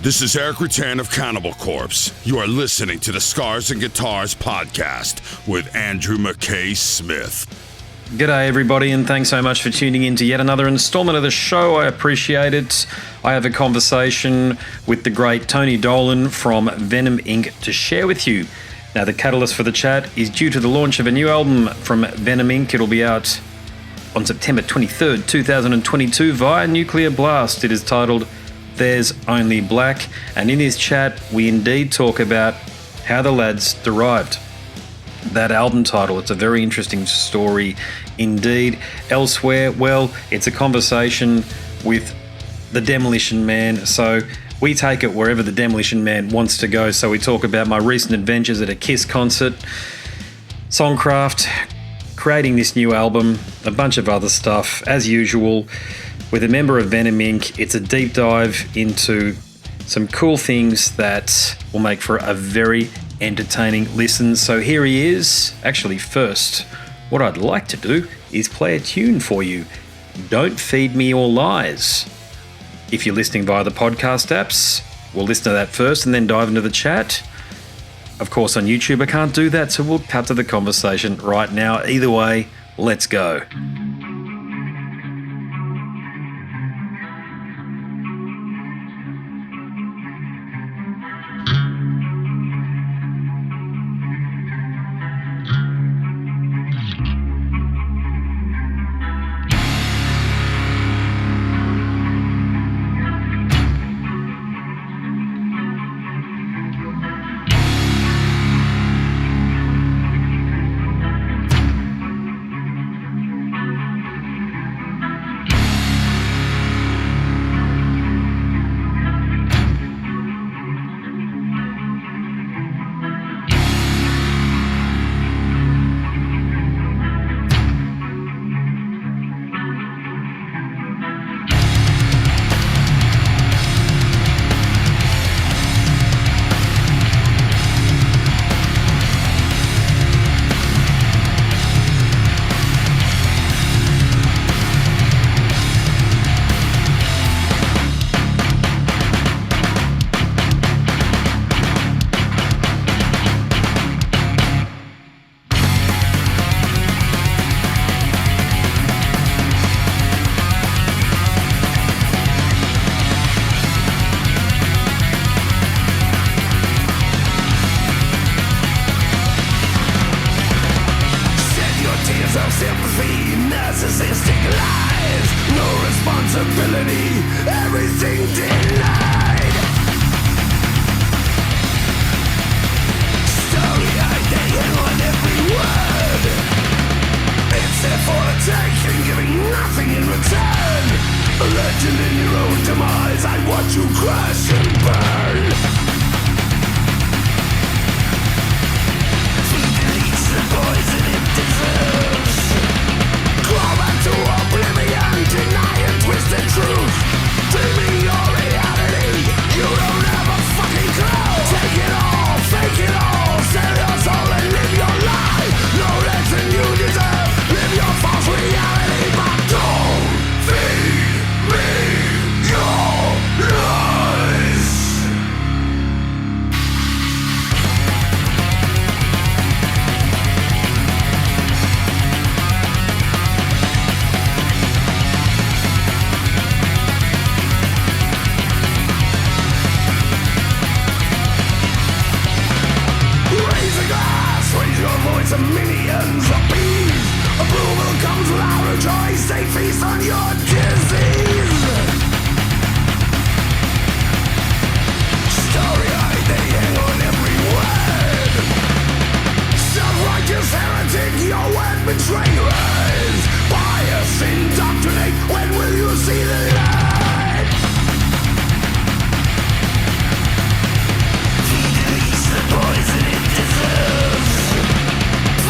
This is Eric Rutan of Cannibal Corpse. You are listening to the Scars and Guitars podcast with Andrew McKay Smith. G'day everybody, and thanks so much for tuning in to yet another installment of the show. I appreciate it. I have a conversation with the great Tony Dolan from Venom Inc. to share with you. Now, the catalyst for the chat is due to the launch of a new album from Venom Inc. It'll be out on September 23rd, 2022 via Nuclear Blast. It is titled There's Only Black, and in this chat we indeed talk about how the lads derived that album title. It's a very interesting story indeed. Elsewhere, well, it's a conversation with the Demolition Man, so we take it wherever the Demolition Man wants to go. So we talk about my recent adventures at a Kiss concert, songcraft, creating this new album, a bunch of other stuff, as usual. With a member of Venom Inc., it's a deep dive into some cool things that will make for a very entertaining listen. So here he is. Actually, first, what I'd like to do is play a tune for you. Don't Feed Me Your Lies. If you're listening via the podcast apps, we'll listen to that first and then dive into the chat. Of course, on YouTube, I can't do that, so we'll cut to the conversation right now. Either way, let's go.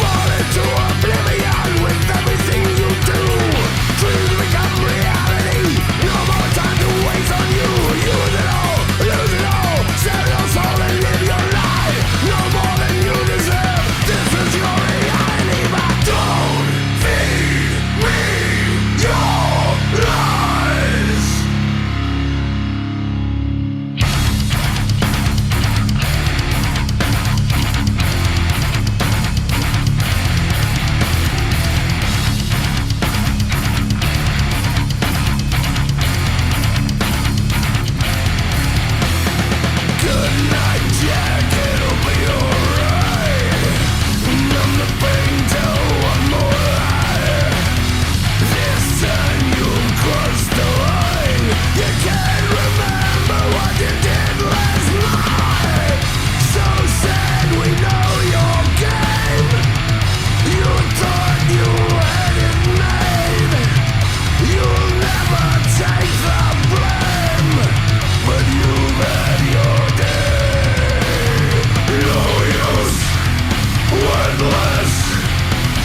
Fall into oblivion with everything you do. Dreams become real.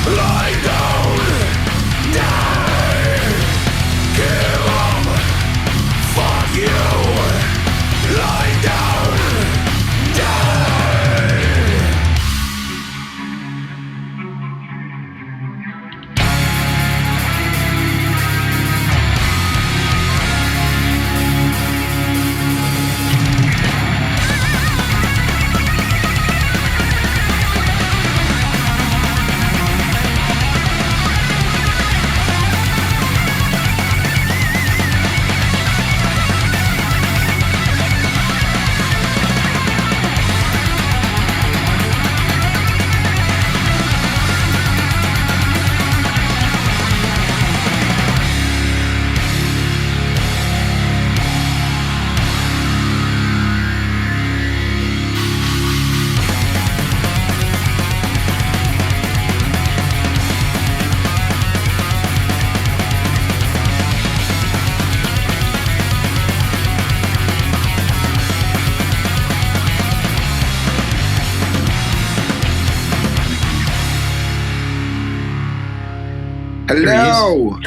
Lie down, die, kill 'em, fuck you. Lie down, die. Hello.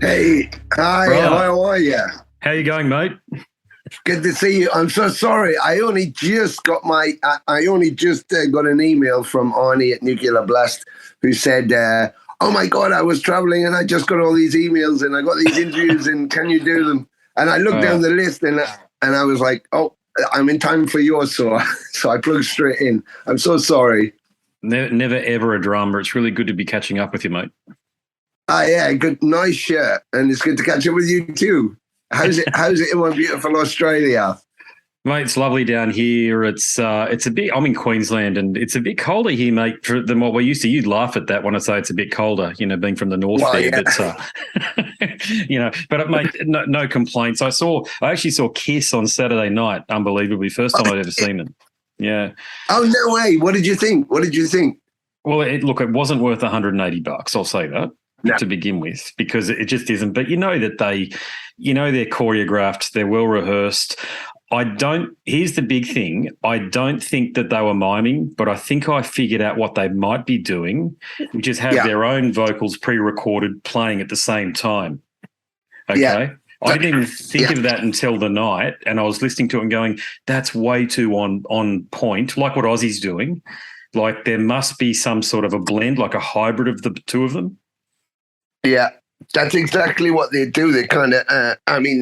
Hey. Hi. Right. How are you? How you going, mate? Good to see you. I'm so sorry. I only just got got an email from Arnie at Nuclear Blast who said, "Oh my God, I was traveling and I just got all these emails and I got these interviews and can you do them?" And I looked down the list and I was like, "Oh, I'm in time for yours." So I plugged straight in. I'm so sorry. Never ever a drama. It's really good to be catching up with you, mate. Yeah, good, nice shirt, and it's good to catch up with you too. How's it in my beautiful Australia? Mate, it's lovely down here. It's a bit. I'm in Queensland, and it's a bit colder here, mate, than what we're used to. You'd laugh at that when I say it's a bit colder, being from the north there. Yeah. But mate, no complaints. I actually saw Kiss on Saturday night. Unbelievably, first time I'd ever seen them. Yeah. Oh no way! What did you think? Well, it wasn't worth $180. I'll say that. No. To begin with, because it just isn't. But that they're choreographed, they're well rehearsed. Here's the big thing. I don't think that they were miming, but I think I figured out what they might be doing, which is have their own vocals pre-recorded playing at the same time. Okay. Yeah. I didn't even think of that until the night, and I was listening to it and going, that's way too on point, like what Ozzy's doing. Like there must be some sort of a blend, like a hybrid of the two of them. Yeah, that's exactly what they do. They kind of, they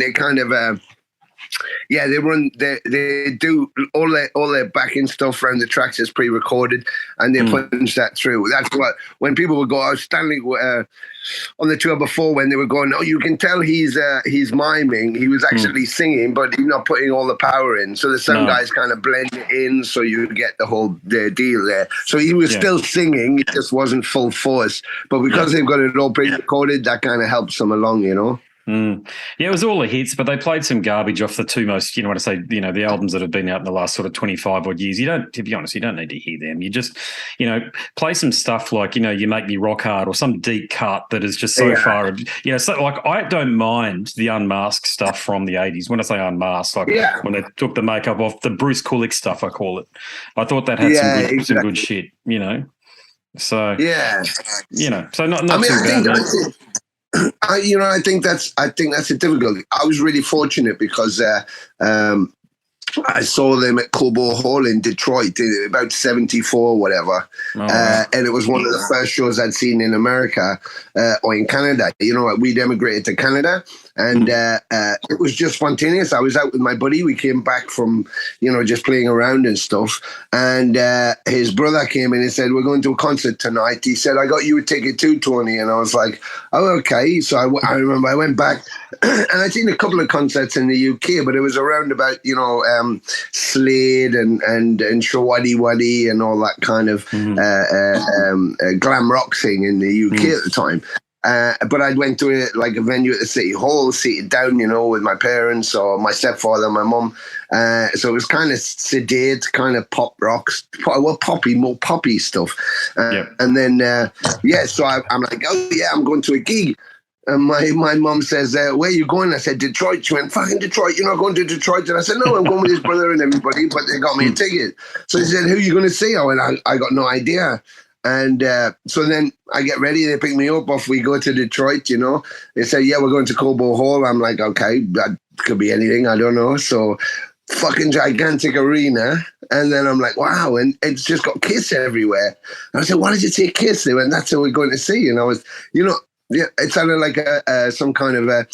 do all their backing stuff around the tracks is pre-recorded, and they punch that through. That's what when people would go. I was standing on the tour before when they were going. Oh, you can tell he's miming. He was actually singing, but he's not putting all the power in. So the sound guys kind of blend it in, so you get the deal there. So he was still singing. It just wasn't full force. But because they've got it all pre-recorded, that kind of helps them along, Yeah, it was all the hits, but they played some garbage off the two most, the albums that have been out in the last sort of 25 odd years. To be honest, you don't need to hear them. You just, play some stuff like, You Make Me Rock Hard or some deep cut that is just so far, so like I don't mind the unmasked stuff from the 80s. When I say unmasked, when they took the makeup off, the Bruce Kulick stuff, I call it. I thought that had some good shit, So, so not too bad. I think that's a difficulty. I was really fortunate because I saw them at Cobo Hall in Detroit in about 74 or whatever. And it was one of the first shows I'd seen in America or in Canada. We'd emigrated to Canada, and it was just spontaneous. I was out with my buddy. We came back from, just playing around and stuff. And his brother came in and said, "We're going to a concert tonight." He said, "I got you a ticket too, Tony." And I was like, "Oh, okay." So I remember I went back and I'd seen a couple of concerts in the UK, but it was around about, Slade and Shawaddy Waddy and all that kind of glam rock thing in the UK at the time. But I went to a venue at the City Hall, seated down, with my parents or my stepfather and my mum. So it was kind of sedate, kind of pop rocks, more poppy stuff. And then, so I'm like, "Oh, yeah, I'm going to a gig." And my mum says, "Where are you going?" I said, "Detroit." She went, "Fucking Detroit, you're not going to Detroit." And I said, "No, I'm going with his brother and everybody, but they got me a ticket." So she said, "Who are you going to see?" I went, I got no idea. And so then I get ready. They pick me up. Off we go to Detroit. They say, yeah, we're going to Cobo Hall. I'm like, okay, that could be anything. I don't know. So fucking gigantic arena. And then I'm like, wow. And it's just got Kiss everywhere. And I said, why did you say Kiss? They went, that's what we're going to see. And I was, yeah, it sounded like some kind of a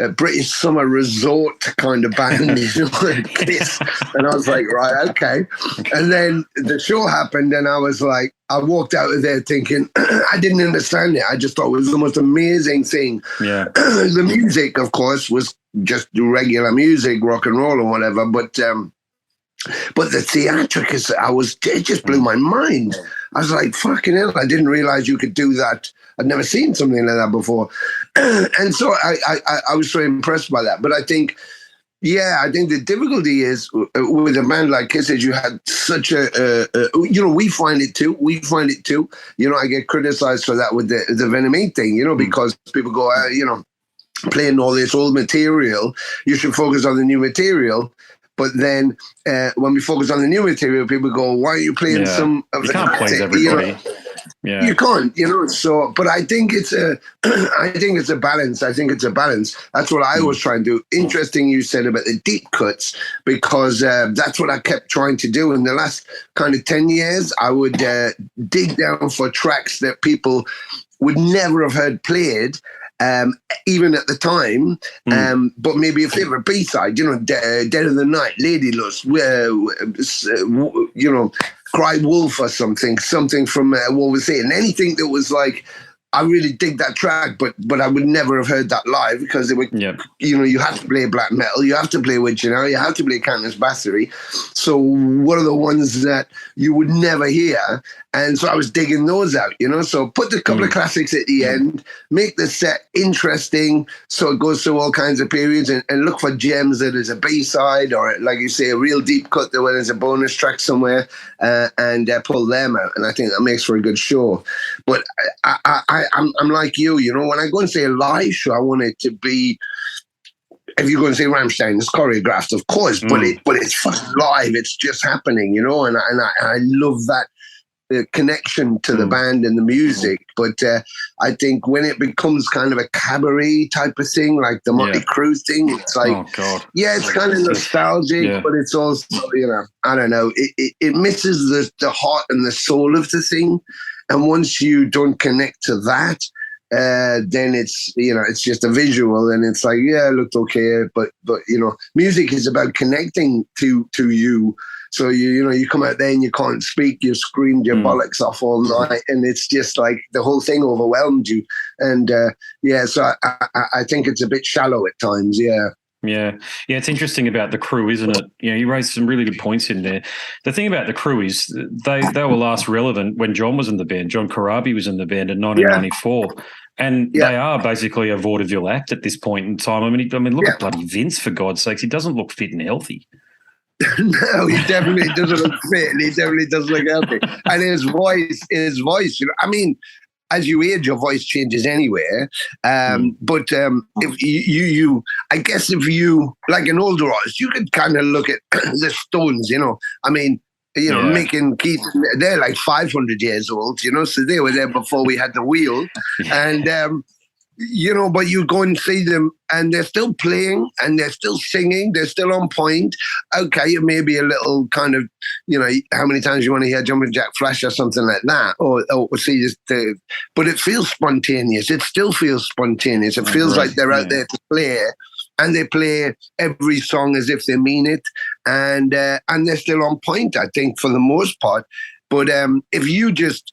British summer resort kind of band, Kiss. And I was like, right, okay. And then the show happened, and I was like, I walked out of there thinking, I didn't understand it. I just thought it was the most amazing thing. Yeah. The music, of course, was just regular music, rock and roll or whatever. But the theatrics, it just blew my mind. I was like, fucking hell, I didn't realize you could do that. I'd never seen something like that before. And so I was so impressed by that. But I think the difficulty is with a band like Kiss is you had such we find it too. I get criticized for that with the Venom Inc thing, because people go, playing all this old material, you should focus on the new material. But then when we focus on the new material, people go, why are you playing some of the... You can't please everybody. Yeah. You can't, so, but I think it's a balance. That's what I was trying to do. Interesting you said about the deep cuts, because that's what I kept trying to do in the last kind of 10 years. I would dig down for tracks that people would never have heard played, even at the time, but maybe a favorite B-side, Dead of the Night, Lady Lust, Cry Wolf or something from what was it, and anything that was like, I really dig that track, but I would never have heard that live, because it would, you have to play black metal, you have to play Witch, you have to play Countess Battery. So what are the ones that you would never hear? And so I was digging those out, So put a couple of classics at the end, make the set interesting, so it goes through all kinds of periods, and look for gems that is a B-side, or like you say, a real deep cut that where there's a bonus track somewhere, and pull them out. And I think that makes for a good show. But I'm like you, when I go and say a live show, I want it to be, if you're going to say Rammstein, it's choreographed, of course, but it's fucking live. It's just happening, and I love that connection to the band and the music. But I think when it becomes kind of a cabaret type of thing, like the Motley Crue thing, it's like, it's kind of nostalgic, but it's also, I don't know, it misses the heart and the soul of the thing. And once you don't connect to that, then it's, it's just a visual, and it's like, it looked okay, but music is about connecting to you. So you come out there and you can't speak, you screamed your bollocks off all night, and it's just like the whole thing overwhelmed you. And so I think it's a bit shallow at times. Yeah, it's interesting about the Crew, isn't it? You raised some really good points in there. The thing about the Crew is they were last relevant when John was in the band. John Corabi was in the band in 1994. And they are basically a vaudeville act at this point in time. I mean, look at bloody Vince, for God's sakes. He doesn't look fit and healthy. No, he definitely doesn't look fit, and he definitely doesn't look healthy. And his voice, I mean, as you age, your voice changes anywhere. But if you, I guess if you, like an older artist, you could kind of look at the Stones, I mean, Mick and Keith, they're like 500 years old, so they were there before we had the wheel. And, but you go and see them and they're still playing and they're still singing, they're still on point. Okay, it may be a little kind of, how many times you want to hear Jumping Jack Flash or something like that, or see this, but it feels spontaneous. It still feels spontaneous. It feels like they're out there to play, and they play every song as if they mean it, and they're still on point, I think, for the most part. But if you just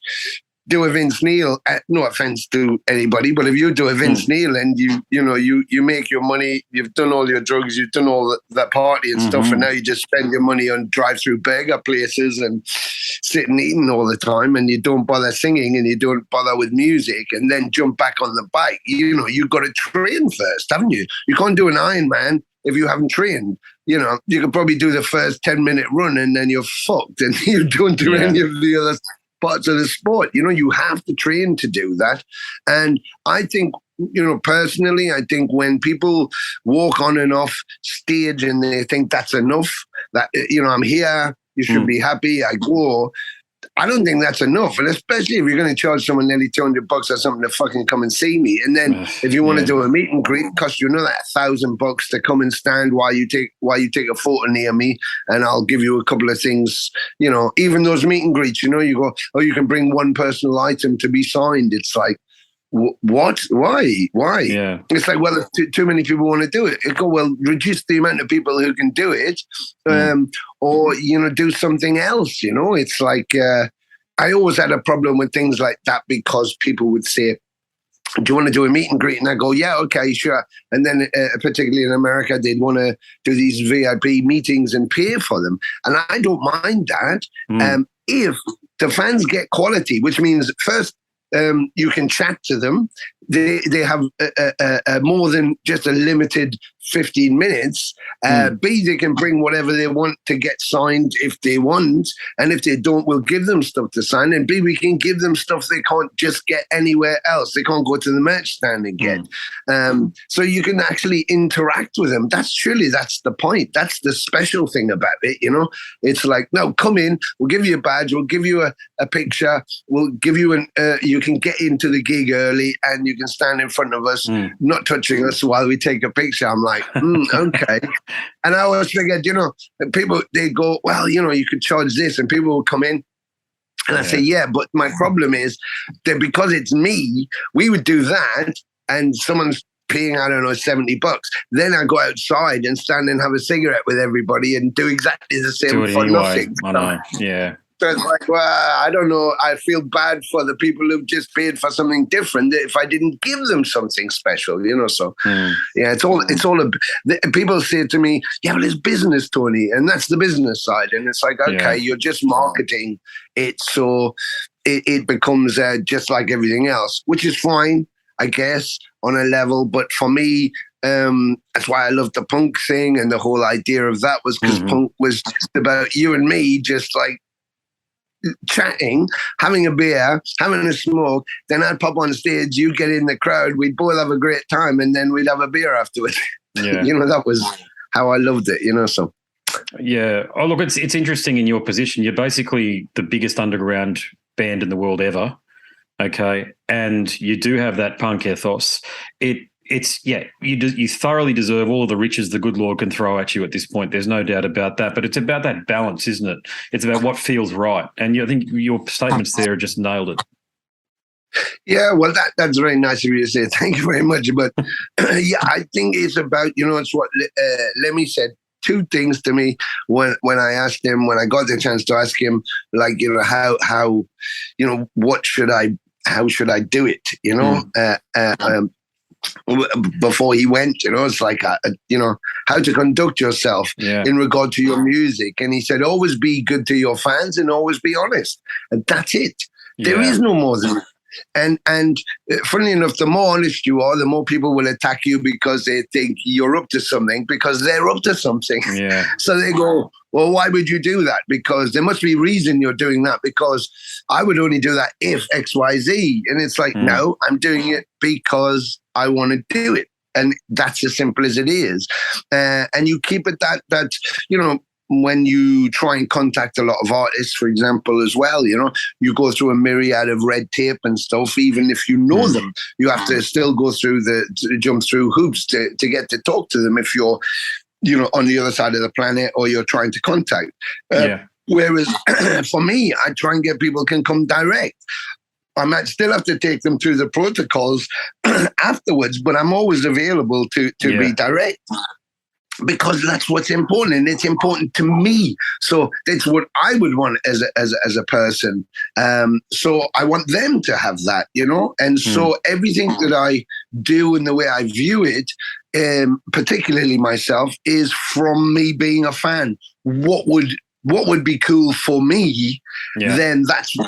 do a Vince Neil, no offense to anybody, but if you do a Vince Neil and you make your money, you've done all your drugs, you've done all that party and stuff, and now you just spend your money on drive-through burger places and sitting eating all the time, and you don't bother singing and you don't bother with music, and then jump back on the bike. You've got to train first, haven't you? You can't do an Ironman if you haven't trained. You could probably do the first 10-minute run and then you're fucked, and you don't do any of the other parts of the sport. You have to train to do that. And I think, personally, I think when people walk on and off stage and they think that's enough, that, I'm here, you should be happy, I go, I don't think that's enough. And especially if you're going to charge someone nearly $200 or something to fucking come and see me. And then if you want to do a meet and greet, it costs you another $1,000 to come and stand while you take a photo near me. And I'll give you a couple of things, even those meet and greets, you go, oh, you can bring one personal item to be signed. It's like, what? Why? Yeah. It's like, well, if too many people want to do it. It go, well, reduce the amount of people who can do it, or do something else. It's like I always had a problem with things like that because people would say, do you want to do a meet and greet? And I go, yeah, okay, sure. And then particularly in America, they'd want to do these VIP meetings and pay for them. And I don't mind that if the fans get quality, which means first, you can chat to them. They have more than just a limited 15 minutes. B, they can bring whatever they want to get signed if they want. And if they don't, we'll give them stuff to sign. And B, we can give them stuff they can't just get anywhere else. They can't go to the merch stand and get. So you can actually interact with them. That's the point. That's the special thing about it, It's like, no, come in. We'll give you a badge. We'll give you a picture. We'll give you you can get into the gig early and you can stand in front of us, not touching us while we take a picture. I'm like, okay. And I always figured, people, they go, well, you could charge this, and people will come in. And I say, yeah, but my problem is that because it's me, we would do that, and someone's paying, I don't know, $70. Then I go outside and stand and have a cigarette with everybody and do exactly the same for nothing. I know, yeah. So it's like, well, I don't know. I feel bad for the people who've just paid for something different if I didn't give them something special, So, yeah, it's all. People say to me, yeah, well, it's business, Tony, and that's the business side. And it's like, okay, you're just marketing it, so it becomes just like everything else, which is fine, I guess, on a level. But for me, that's why I love the punk thing, and the whole idea of that was because punk was just about you and me, just like chatting, having a beer, having a smoke. Then I'd pop on stage, you get in the crowd, we'd both have a great time, and then we'd have a beer afterwards. Yeah. That was how I loved it, so. Yeah. Oh, look, it's interesting in your position. You're basically the biggest underground band in the world ever. Okay. And you do have that punk ethos. You thoroughly deserve all of the riches the good Lord can throw at you at this point. There's no doubt about that. But it's about that balance, isn't it? It's about what feels right. And I think your statements there just nailed it. Yeah, well, that's very nice of you to say. Thank you very much. But yeah, I think it's about, it's what Lemmy said. Two things to me when I asked him, when I got the chance to ask him, like, how how should I do it? Before he went, it's like, how to conduct yourself in regard to your music. And he said, always be good to your fans and always be honest. And that's it. Yeah. There is no more than that. And funnily enough, the more honest you are, the more people will attack you because they think you're up to something, because they're up to something. Yeah. So they go, well, why would you do that? Because there must be a reason you're doing that, because I would only do that if X, Y, Z. And it's like, no, I'm doing it because I want to do it. And that's as simple as it is. And you keep it that when you try and contact a lot of artists, for example, as well, you go through a myriad of red tape and stuff. Even if you know them, you have to still go through jump through hoops to get to talk to them if you're, on the other side of the planet, or you're trying to contact. Whereas for me, I try and get people can come direct. I might still have to take them through the protocols afterwards, but I'm always available to be direct. Because that's what's important, and it's important to me. So that's what I would want as a person. So I want them to have that, And so everything that I do and the way I view it, particularly myself, is from me being a fan. What would be cool for me? Then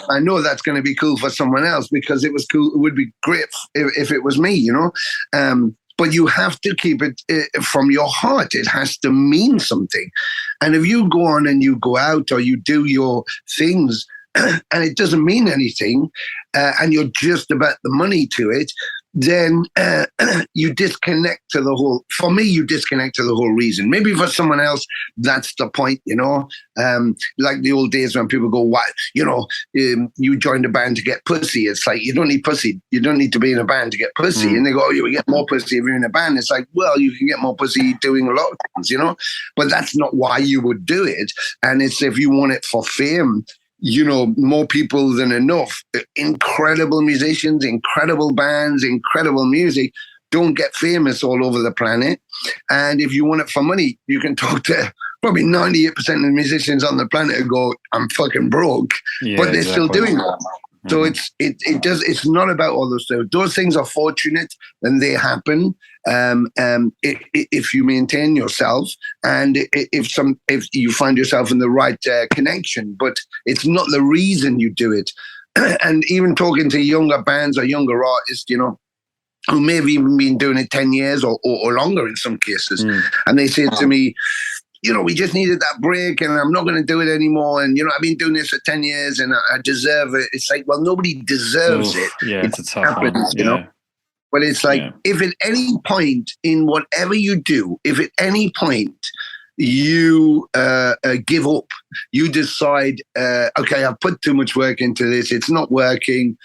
I know that's going to be cool for someone else, because it was cool. It would be great if it was me, But you have to keep it from your heart. It has to mean something. And if you go on and you go out or you do your things and it doesn't mean anything, and you're just about the money to it, then you disconnect to the whole, for me, you disconnect to the whole reason. Maybe for someone else, that's the point, like the old days when people go, why, you joined a band to get pussy. It's like, you don't need pussy. You don't need to be in a band to get pussy. And they go, oh, you get more pussy if you're in a band. It's like, well, you can get more pussy doing a lot of things, but that's not why you would do it. And it's if you want it for fame, more people than enough. Incredible musicians, incredible bands, incredible music don't get famous all over the planet. And if you want it for money, you can talk to probably 98% of the musicians on the planet who go, I'm fucking broke, but they're still doing that. So it's not about all those things. Those things are fortunate and they happen if you maintain yourself and if you find yourself in the right connection. But it's not the reason you do it. And even talking to younger bands or younger artists, who may have even been doing it 10 years or longer in some cases, and they say to me, we just needed that break and I'm not going to do it anymore. And, I've been doing this for 10 years and I deserve it. It's like, well, nobody deserves it. Yeah, it's a tough one. But it's like, if at any point in whatever you do, if at any point you give up, you decide, okay, I've put too much work into this, it's not working,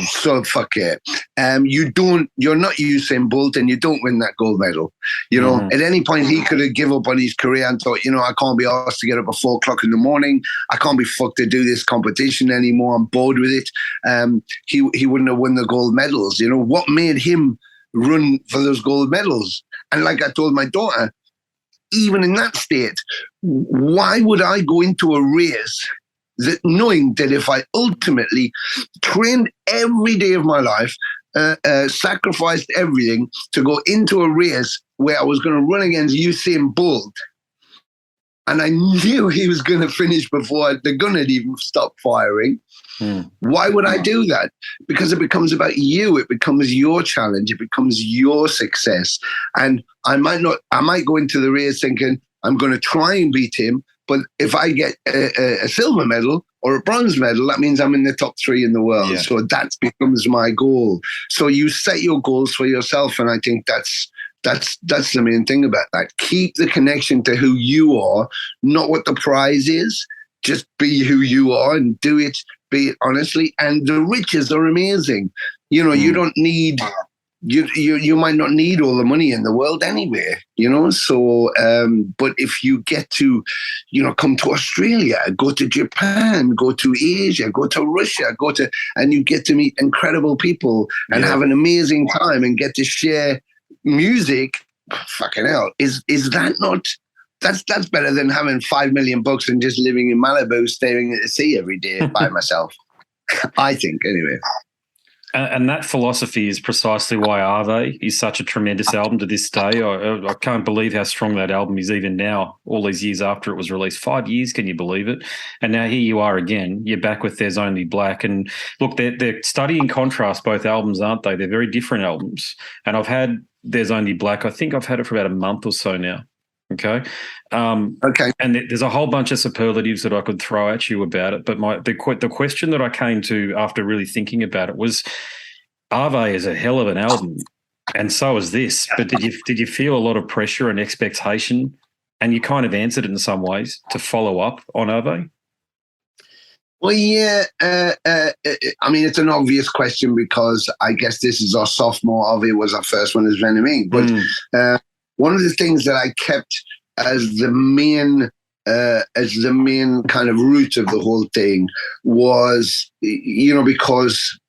so fuck it. You're not Usain Bolt and you don't win that gold medal. At any point he could have given up on his career and thought, I can't be asked to get up at 4 o'clock in the morning. I can't be fucked to do this competition anymore. I'm bored with it. He wouldn't have won the gold medals. What made him run for those gold medals? And like I told my daughter, even in that state, why would I go into a race that knowing that if I ultimately trained every day of my life, sacrificed everything to go into a race where I was going to run against Usain Bolt, and I knew he was going to finish before the gun had even stopped firing, why would I do that? Because it becomes about you. It becomes your challenge. It becomes your success. And I might go into the race thinking, I'm going to try and beat him, but if I get a silver medal or a bronze medal, that means I'm in the top 3 in the world. Yeah. So that becomes my goal. So you set your goals for yourself. And I think that's the main thing about that. Keep the connection to who you are, not what the prize is. Just be who you are and do it, be it honestly. And the riches are amazing. You don't need... You might not need all the money in the world anyway, so but if you get to come to Australia, go to Japan, go to Asia, go to Russia, and you get to meet incredible people and have an amazing time and get to share music, fucking hell, is that not, that's better than having $5 million and just living in Malibu staring at the sea every day by myself. I think anyway. And that philosophy is precisely why Ave is such a tremendous album to this day. I can't believe how strong that album is even now, all these years after it was released. 5 years, can you believe it? And now here you are again. You're back with There's Only Black. And look, they're studying contrast, both albums, aren't they? They're very different albums. And I've had There's Only Black. I think I've had it for about a month or so now. Okay. Okay. And there's a whole bunch of superlatives that I could throw at you about it. But the question that I came to after really thinking about it was, Ave is a hell of an album, and so is this. But did you feel a lot of pressure and expectation? And you kind of answered it in some ways to follow up on Ave? Well, yeah. I mean, it's an obvious question because I guess this is our sophomore. Ave was our first one as Venom Inc. But one of the things that I kept as the main kind of root of the whole thing was, because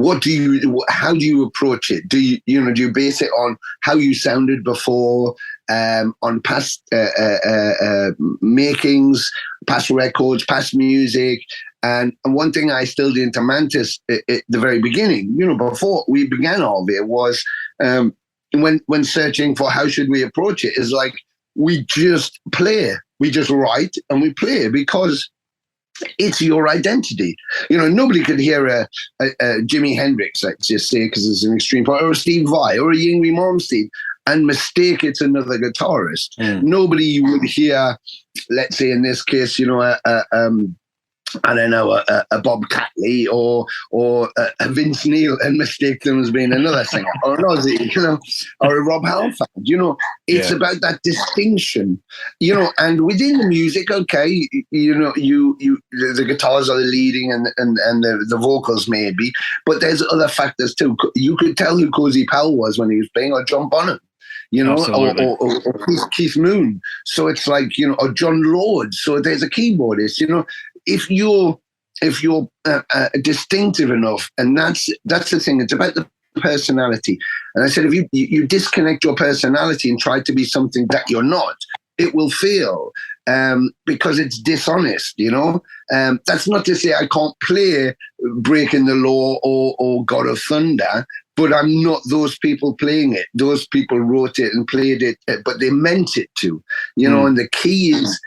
how do you approach it? Do you base it on how you sounded before, on past makings, past records, past music? And one thing I still did to Mantis at the very beginning, before we began all of it, was when searching for how should we approach it, is like we just play, we just write and we play because it's your identity. Nobody could hear a Jimi Hendrix, let's just say, because it's an extreme part, or a Steve Vai or a Yngwie Malmsteen and mistake it's another guitarist. Nobody would hear, let's say in this case, I don't know, a Bob Catley or a Vince Neil and mistake them as being another singer, or an Ozzy, or a Rob Halford. It's about that distinction, and within the music, okay, the guitars are the leading and the vocals maybe, but there's other factors too. You could tell who Cozy Powell was when he was playing, or John Bonham. Or Keith Moon. So it's like, or John Lord. So there's a keyboardist, if you're distinctive enough, and that's the thing, it's about the personality. And I said, if you disconnect your personality and try to be something that you're not, it will fail, because it's dishonest, that's not to say I can't play Breaking the Law or God of Thunder, but I'm not those people playing it. Those people wrote it and played it, but they meant it to, and the key is,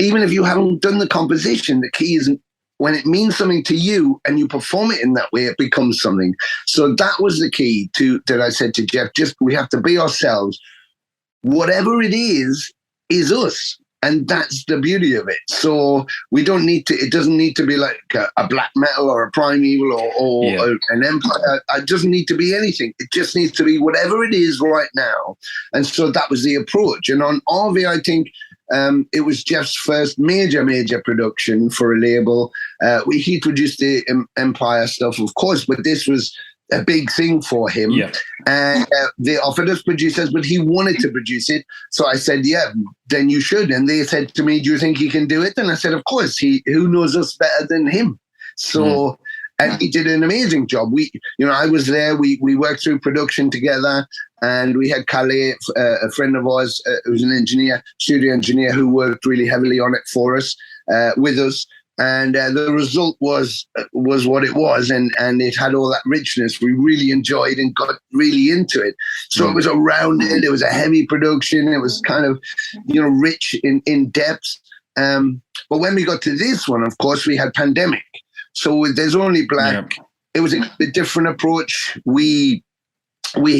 even if you haven't done the composition, the key is when it means something to you and you perform it in that way, it becomes something. So that was the key that I said to Jeff, we have to be ourselves. Whatever it is us. And that's the beauty of it. So it doesn't need to be like a black metal or a primeval or an empire. It doesn't need to be anything. It just needs to be whatever it is right now. And so that was the approach. And on RV, I think it was Jeff's first major production for a label. He produced the Empire stuff, of course, but this was a big thing for him. Yeah. And they offered us producers, but he wanted to produce it. So I said, yeah, then you should. And they said to me, do you think he can do it? And I said, of course. Who knows us better than him? So, and he did an amazing job. I was there. We worked through production together, and we had Calais, a friend of ours, who's an engineer, studio engineer, who worked really heavily on it for us, with us. And the result was what it was, and it had all that richness we really enjoyed and got really into it. So it was a rounded, it was a heavy production, it was kind of, rich in depth. But when we got to this one, of course, we had pandemic. So with There's Only Black, it was a different approach. We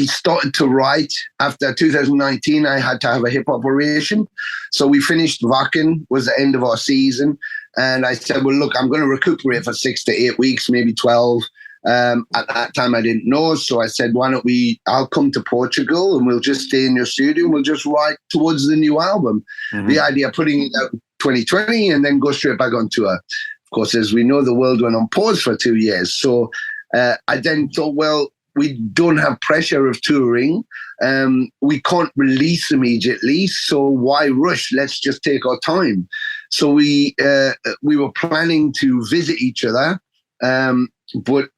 started to write after 2019. I had to have a hip operation. So we finished Wacken, was the end of our season. And I said, well, look, I'm going to recuperate for 6 to 8 weeks, maybe 12. At that time, I didn't know. So I said, why don't I'll come to Portugal and we'll just stay in your studio and we'll just write towards the new album. Mm-hmm. The idea of putting it out 2020 and then go straight back on tour. Of course, as we know, the world went on pause for 2 years. So I then thought, well, we don't have pressure of touring. We can't release immediately. So why rush? Let's just take our time. So we were planning to visit each other, but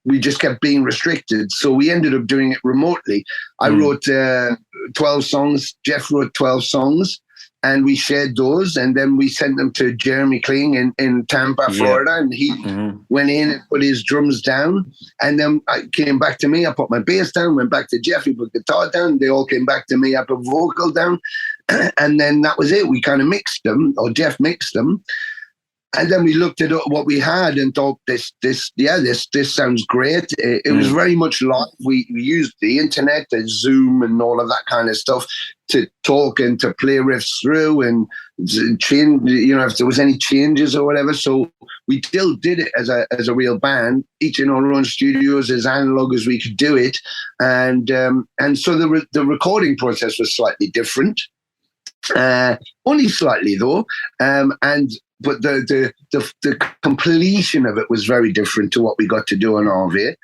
we just kept being restricted. So we ended up doing it remotely. I wrote 12 songs. Jeff wrote 12 songs. And we shared those, and then we sent them to Jeremy Kling in Tampa, Florida, and he went in and put his drums down. And then I came back to me, I put my bass down, went back to Jeff, he put guitar down, they all came back to me, I put vocal down, and then that was it. We kind of mixed them, or Jeff mixed them. And then we looked at what we had and thought, this sounds great. It was very much live. We used the internet, the Zoom and all of that kind of stuff to talk and to play riffs through and change, if there was any changes or whatever. So we still did it as a real band, each in our own studios, as analog as we could do it. And so the recording process was slightly different, only slightly though. But the completion of it was very different to what we got to do on RV.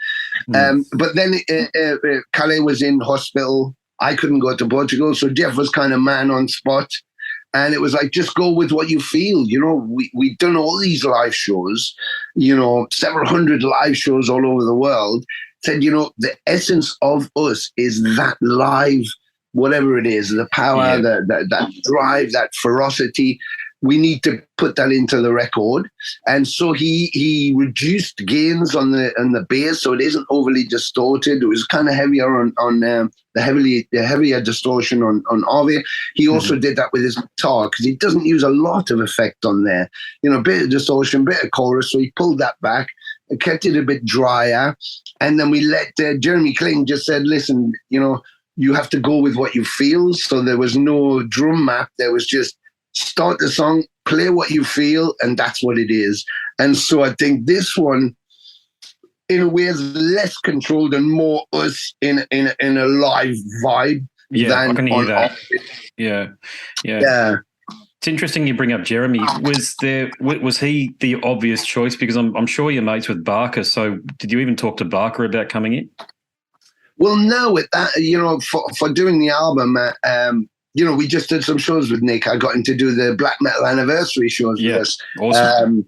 But then Calais was in hospital. I couldn't go to Portugal, so Jeff was kind of man on spot. And it was like, just go with what you feel. We'd done all these live shows, several hundred live shows all over the world. Said, the essence of us is that live, whatever it is, the power, that drive, that ferocity. We need to put that into the record. And so he reduced gains on the bass so it isn't overly distorted. It was kind of heavier on the heavier distortion on RV. He also did that with his guitar because he doesn't use a lot of effect on there. A bit of distortion, bit of chorus. So he pulled that back and kept it a bit drier. And then we let Jeremy Kling just said, listen, you have to go with what you feel. So there was no drum map. There was just start the song, play what you feel, and that's what it is. And so I think this one, in a way, is less controlled and more us in a live vibe. Yeah, than I can hear on that. off. Yeah. It's interesting you bring up Jeremy. Was he the obvious choice? Because I'm sure you're mates with Barker. So did you even talk to Barker about coming in? Well, no, with that, for doing the album, we just did some shows with Nick. I got him to do the black metal anniversary shows with us. Awesome.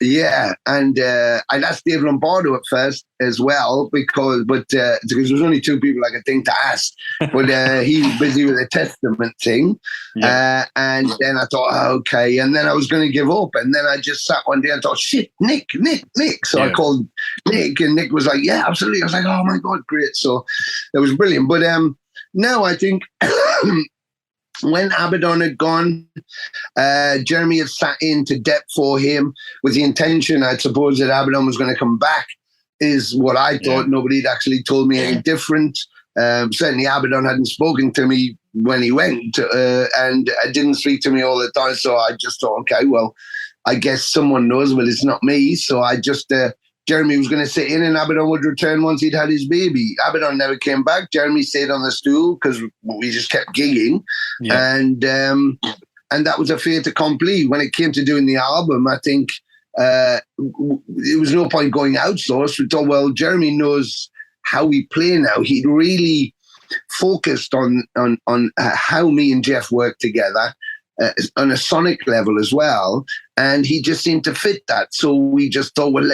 Yeah, and I'd asked Dave Lombardo at first as well because there was only two people I could think to ask, but he was busy with the Testament thing, and then I thought, okay, and then I was going to give up, and then I just sat one day and thought, shit, Nick. So I called Nick, and Nick was like, yeah, absolutely. I was like, oh my god, great. So it was brilliant. But now I think. When Abaddon had gone, Jeremy had sat into depth for him with the intention, I suppose, that Abaddon was going to come back, is what I thought. Nobody had actually told me any different. Certainly Abaddon hadn't spoken to me when he went, and didn't speak to me all the time. So I just thought, okay, well, I guess someone knows, but it's not me. So I just... Jeremy was going to sit in and Abaddon would return once he'd had his baby. Abaddon never came back. Jeremy stayed on the stool because we just kept gigging. Yeah. And that was a fait accompli. When it came to doing the album, I think there was no point going outsourced. We thought, well, Jeremy knows how we play now. He'd really focused on how me and Jeff work together. On a sonic level as well, and he just seemed to fit that. So we just thought, well,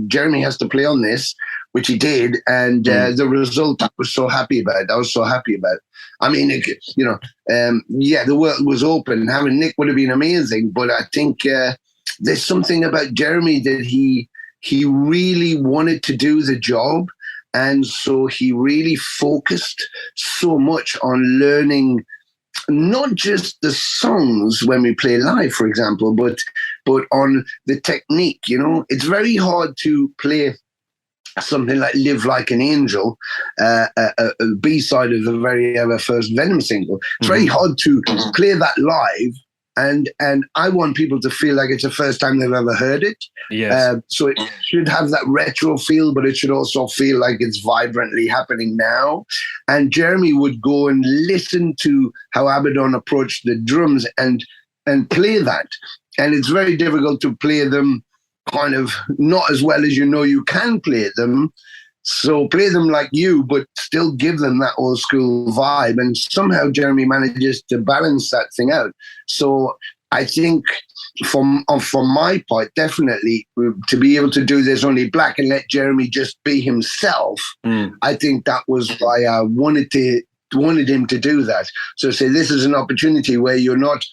Jeremy has to play on this, which he did, and the result I was so happy about. I mean, the world was open. Having Nick would have been amazing, but I think there's something about Jeremy that he really wanted to do the job, and so he really focused so much on learning not just the songs when we play live, for example, but on the technique. It's very hard to play something like Live Like an Angel, a B-side of the very ever first Venom single. It's very hard to play that live, and I want people to feel like it's the first time they've ever heard it. Yes. So it should have that retro feel, but it should also feel like it's vibrantly happening now. And Jeremy would go and listen to how Abaddon approached the drums and play that. And it's very difficult to play them kind of not as well as you can play them. So play them like you, but still give them that old school vibe. And somehow Jeremy manages to balance that thing out. So I think from my part, definitely to be able to do There's Only Black and let Jeremy just be himself, I think that was why I wanted him to do that. So say this is an opportunity where you're not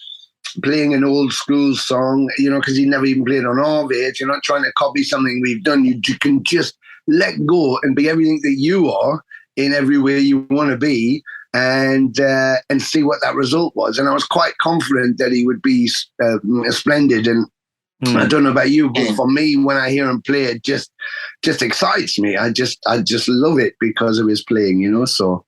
playing an old school song, because he never even played on our age. You're not trying to copy something we've done. You can just let go and be everything that you are in every way you want to be, and see what that result was. And I was quite confident that he would be splendid. And I don't know about you, but for me, when I hear him play, it just excites me. I just love it because of his playing, So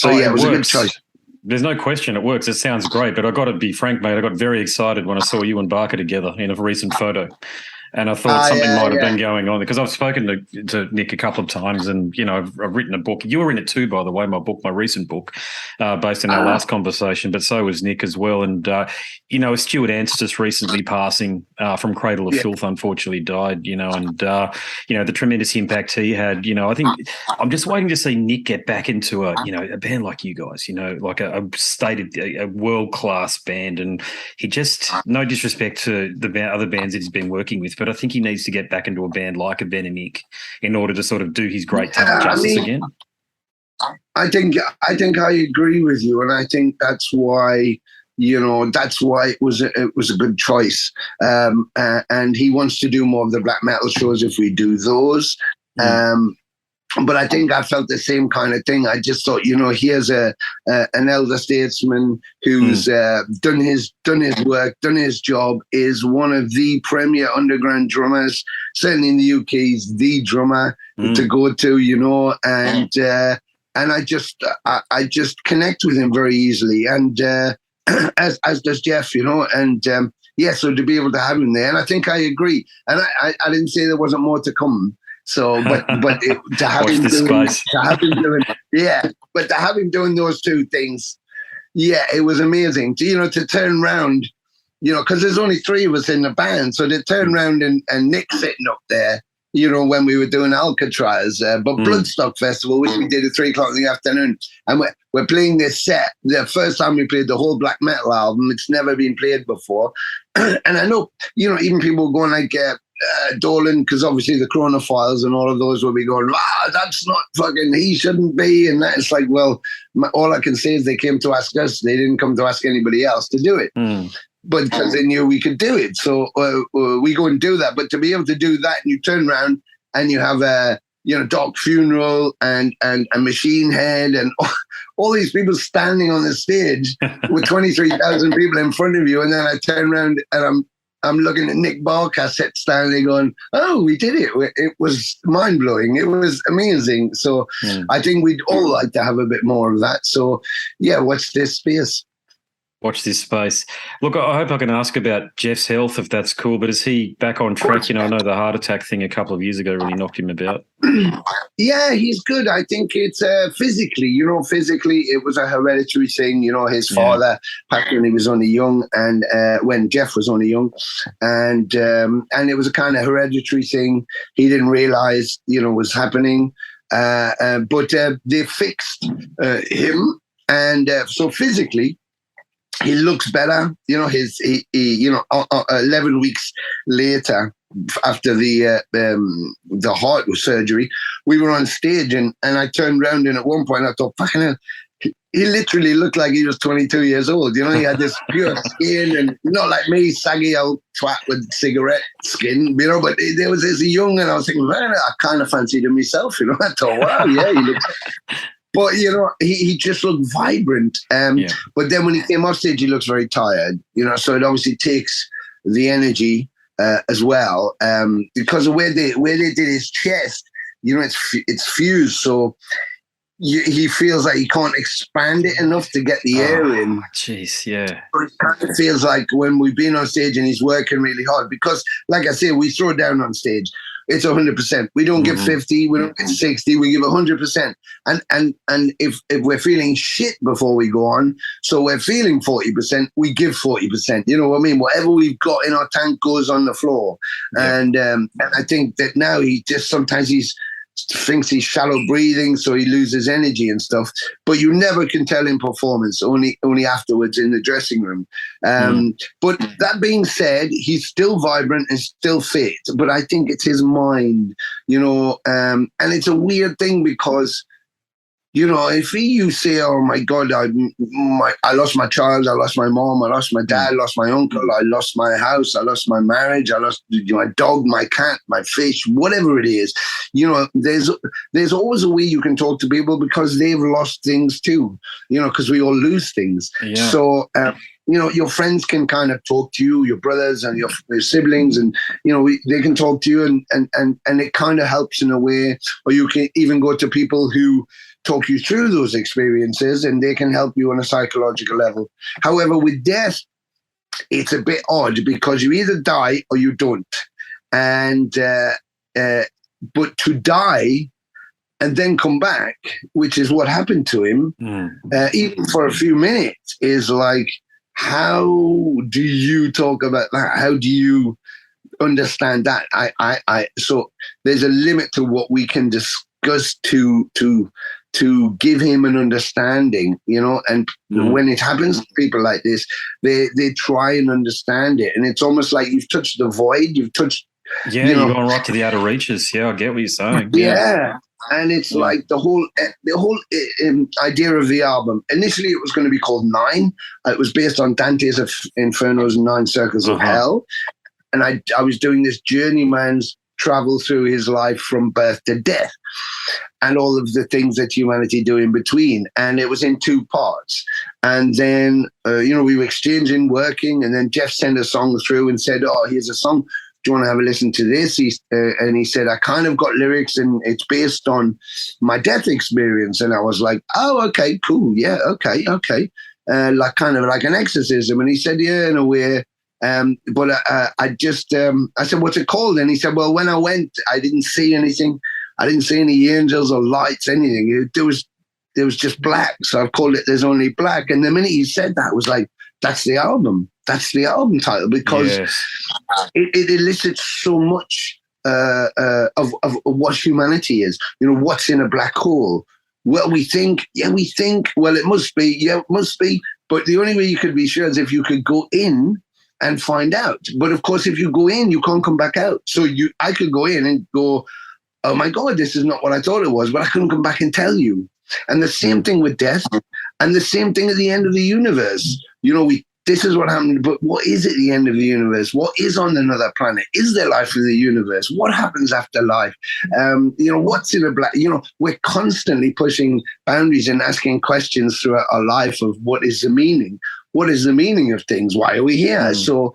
it was a good choice. There's no question it works. It sounds great, but I got to be frank, mate. I got very excited when I saw you and Barker together in a recent photo. And I thought something might have been going on because I've spoken to Nick a couple of times, and I've written a book. You were in it too, by the way. My recent book, based on our last conversation. But so was Nick as well. And Stuart Anstis recently passing from Cradle of Filth, unfortunately died. And the tremendous impact he had. I think I'm just waiting to see Nick get back into a band like you guys. Like a world class band. And he just, no disrespect to the other bands that he's been working with, but I think he needs to get back into a band like a Venom Inc. in order to sort of do his great talent justice again. I think I agree with you, and I think that's why it was a good choice. And he wants to do more of the black metal shows if we do those. But I think I felt the same kind of thing. I just thought, here's an elder statesman who's done his work, done his job, is one of the premier underground drummers, certainly in the UK, he's the drummer to go to, and I just connect with him very easily, and as does Jeff, and yeah, so to be able to have him there, and I think I agree. And I didn't say there wasn't more to come. So, to have him doing those two things, yeah, it was amazing. To turn around, because there's only three of us in the band, so to turn around and Nick sitting up there, when we were doing Alcatraz, but Bloodstock Festival, which we did at 3:00 in the afternoon, and we're playing this set. The first time we played the whole black metal album, it's never been played before, and I know, even people going like. Dolan, because obviously the Corona Files and all of those will be going, that's not fucking, he shouldn't be, and that it's like, well, all I can say is they came to ask us, they didn't come to ask anybody else to do it, but because they knew we could do it, so we go and do that. But to be able to do that, and you turn around and you have a Dark Funeral and Machine Head and all these people standing on the stage with 23,000 people in front of you, and then I turn around and I'm looking at Nick Barcassette standing going, oh, we did it. It was mind-blowing. It was amazing. So I think we'd all like to have a bit more of that. So, yeah, watch this space. Watch this space. Look, I hope I can ask about Jeff's health, if that's cool, but is he back on track? I know the heart attack thing a couple of years ago really knocked him about. Yeah, he's good. I think it's physically, physically it was a hereditary thing. His father passed when he was only young, and when Jeff was only young, and it was a kind of hereditary thing. He didn't realize, was happening, but they fixed him, and so physically, he looks better. 11 weeks later, after the heart surgery, we were on stage, and I turned around, and at one point I thought, fucking hell, he literally looked like he was 22 years old. He had this pure skin, and not like me, saggy old twat with cigarette skin, but there was this young, and I was thinking, man, I kind of fancied him myself, I thought, wow, yeah, he looks... But, he just looked vibrant. But then when he came off stage, he looks very tired, so it obviously takes the energy as well. Because where they did his chest, it's fused. So he feels like he can't expand it enough to get the air in. Jeez, yeah. So it kind of feels like when we've been on stage and he's working really hard, because, like I say, we throw down on stage. It's 100%. We don't give 50. We don't get 60. We give 100%. And if we're feeling shit before we go on, so we're feeling 40%, we give 40%. You know what I mean? Whatever we've got in our tank goes on the floor. Yeah. And I think that now he just sometimes thinks he's shallow breathing, so he loses energy and stuff. But you never can tell in performance, only afterwards in the dressing room. But that being said, he's still vibrant and still fit. But I think it's his mind, and it's a weird thing because, if you say, oh my God, I lost my child, I lost my mom, I lost my dad, I lost my uncle, I lost my house, I lost my marriage, I lost my dog, my cat, my fish, whatever it is, there's always a way you can talk to people because they've lost things too, because we all lose things. Yeah. So, your friends can kind of talk to you, your brothers and your siblings, and, they can talk to you and it kind of helps in a way, or you can even go to people who talk you through those experiences and they can help you on a psychological level. However, with death, it's a bit odd because you either die or you don't. And, but to die and then come back, which is what happened to him, even for a few minutes, is like, how do you talk about that? How do you understand that? So there's a limit to what we can discuss to give him an understanding, and when it happens to people like this, they try and understand it. And it's almost like you've touched the void, you've touched... Yeah, you're going right to the outer reaches. Yeah, I get what you're saying. Yeah. And it's like the whole idea of the album. Initially, it was going to be called Nine. It was based on Dante's Inferno's 9 Circles of Hell. And I was doing this journeyman's travel through his life from birth to death and all of the things that humanity do in between. And it was in 2 parts. And then, we were exchanging, working, and then Jeff sent a song through and said, oh, here's a song. Do you want to have a listen to this? And he said, I kind of got lyrics and it's based on my death experience. And I was like, oh, okay, cool. Yeah, okay. Like kind of like an exorcism. And he said, yeah, in a way, I just, I said, what's it called? And he said, well, when I went, I didn't see anything. I didn't see any angels or lights, anything. There was just black. So I've called it There's Only Black. And the minute he said that, I was like, that's the album. That's the album title, because it elicits so much of what humanity is. What's in a black hole? Well, we think, well, it must be. But the only way you could be sure is if you could go in and find out. But of course, if you go in, you can't come back out. So I could go in and go, oh my God, this is not what I thought it was, but I couldn't come back and tell you. And the same thing with death, and the same thing at the end of the universe. This is what happened, but what is at the end of the universe? What is on another planet? Is there life in the universe? What happens after life? What's in a black? We're constantly pushing boundaries and asking questions throughout our life of what is the meaning? What is the meaning of things? Why are we here? So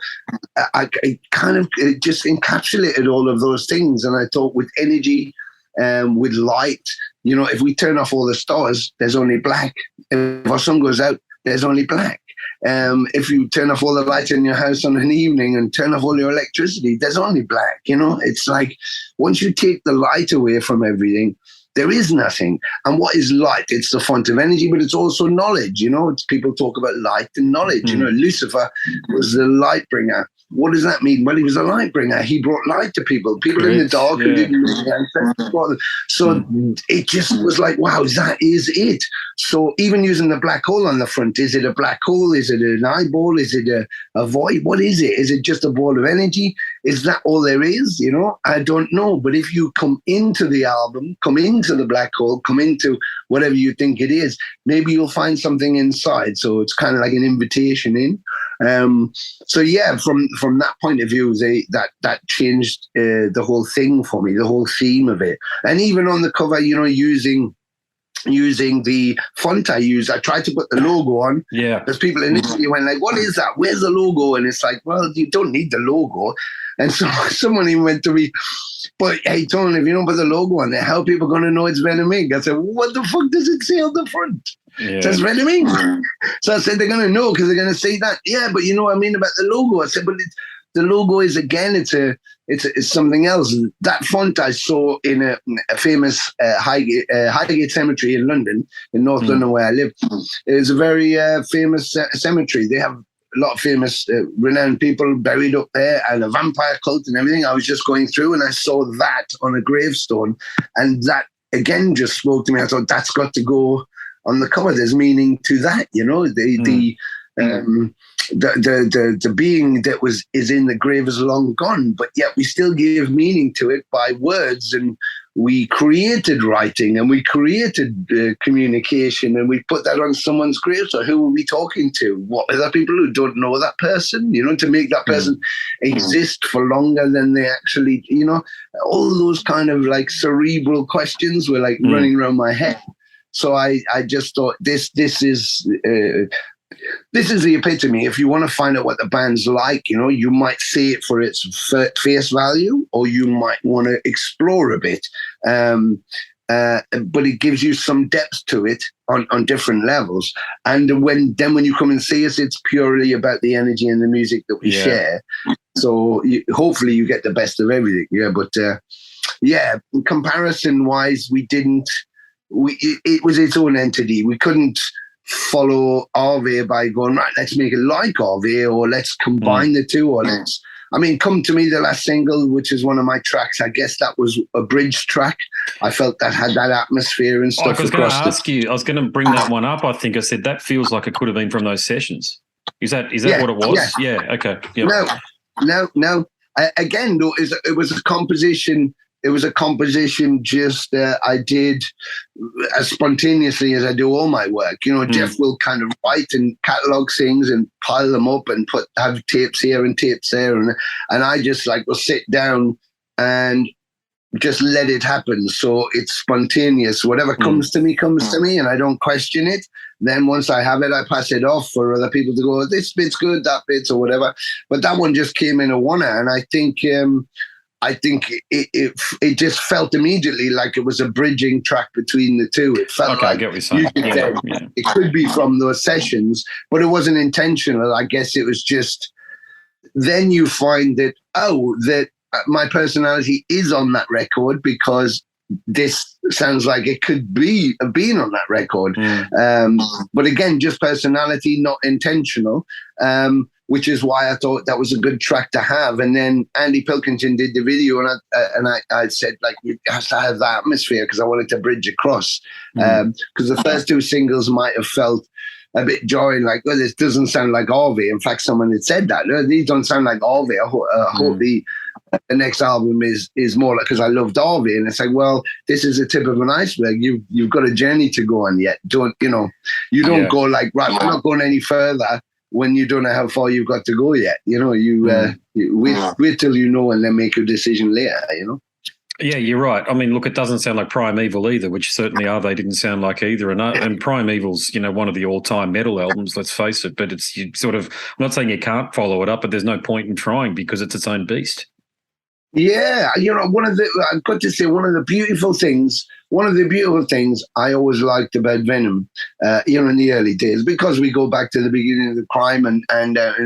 I kind of just encapsulated all of those things. And I thought with energy, with light, if we turn off all the stars, there's only black. If our sun goes out, there's only black. If you turn off all the lights in your house on an evening and turn off all your electricity, there's only black. It's like once you take the light away from everything, there is nothing. And what is light? It's the font of energy, but it's also knowledge. People talk about light and knowledge. Lucifer was the light bringer. What does that mean? Well, he was a light bringer. He brought light to people in the dark who didn't know the ancestors. So it just was like, wow, that is it. So even using the black hole on the front, is it a black hole? Is it an eyeball? Is it a void? What is it? Is it just a ball of energy? Is that all there is? I don't know. But if you come into the album, come into the black hole, come into whatever you think it is, maybe you'll find something inside. So it's kind of like an invitation in. From that point of view, that changed the whole thing for me, the whole theme of it. And even on the cover, using the font I use, I tried to put the logo on. Yeah. Because people initially went like, what is that? Where's the logo? And it's like, well, you don't need the logo. And so someone even went to me, but hey, Tony, if you don't put the logo on there, how are people going to know it's Venom Inc? I said, what the fuck does it say on the front? Yeah. It says Venom Inc. So I said, they're going to know because they're going to say that. Yeah, but you know what I mean about the logo? I said, but the logo is, again, it's something else. That font I saw in a famous Highgate Cemetery in London, in North London where I live. It is a very famous cemetery. They have a lot of famous, renowned people buried up there, and a vampire cult and everything. I was just going through and I saw that on a gravestone, and that again just spoke to me. I thought that's got to go on the cover. There's meaning to that, the being that is in the grave is long gone, but yet we still give meaning to it by words, and we created writing, and we created communication, and we put that on someone's grave. So who are we talking to? What are the people who don't know that person? To make that person exist for longer than they actually, all those kind of like cerebral questions were like running around my head. So I just thought this is the epitome. If you want to find out what the band's like, you might see it for its face value, or you might want to explore a bit. But it gives you some depth to it on different levels. And when you come and see us, it's purely about the energy and the music that we share. So hopefully you get the best of everything. Yeah, but comparison-wise, it was its own entity. We couldn't follow Arve by going, right, let's make it like Arve, or let's combine the two, or Come to Me, the last single, which is one of my tracks, I guess that was a bridge track. I felt that had that atmosphere and stuff. I was going to ask you, I was going to bring that one up. I think I said that feels like it could have been from those sessions. Is that what it was? Yeah. Okay. Yep. No. Again, though, it was a composition. It was a composition just I did as spontaneously as I do all my work. Jeff will kind of write and catalog things and pile them up and have tapes here and tapes there. And I just will sit down and just let it happen. So it's spontaneous. Whatever comes to me, and I don't question it. Then once I have it, I pass it off for other people to go, this bit's good, that bit's or whatever. But that one just came in a oneer. And I think it just felt immediately like it was a bridging track between the two. It felt like I get what you're saying. It could be from those sessions, but it wasn't intentional. I guess it was just then you find that, that my personality is on that record because this sounds like it could be being on that record. But again, just personality, not intentional, which is why I thought that was a good track to have. And then Andy Pilkington did the video, and I said, like, it has to have that atmosphere because I wanted to bridge across. Because the first two singles might have felt a bit jarring, like, well, this doesn't sound like Harvey. In fact, someone had said that. These don't sound like Harvey. I hope the next album is more like, because I loved Harvey. And it's like, well, this is the tip of an iceberg. You've got a journey to go on yet. You don't go like, right, we're not going any further when you don't know how far you've got to go yet. You wait till you know and then make your decision later, Yeah, you're right. I mean, look, it doesn't sound like Primeval either, which certainly They didn't sound like either. And Primeval's, one of the all-time metal albums, let's face it. But it's I'm not saying you can't follow it up, but there's no point in trying because it's its own beast. Yeah, I've got to say, one of the beautiful things I always liked about Venom, in the early days, because we go back to the beginning of the crime and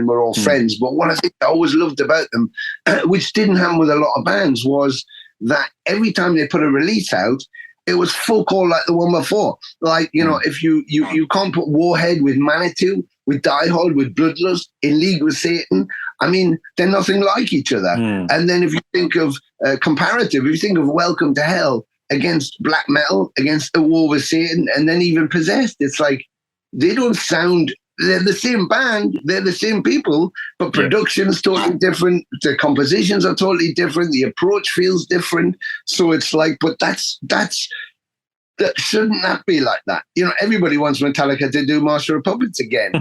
we're all friends. But one of the things I always loved about them, which didn't happen with a lot of bands, was that every time they put a release out, it was fuck all like the one before. Like, if you can't put Warhead with Manitou, with Die Hard, with Bloodlust, In League with Satan, I mean, they're nothing like each other. And then if you think of comparative, if you think of Welcome to Hell against black metal, against The War with Satan, and then even Possessed, it's like, they don't sound... They're the same band, they're the same people, but production's totally different. The compositions are totally different. The approach feels different. So it's like, but that shouldn't that be like that? Everybody wants Metallica to do Master of Puppets again.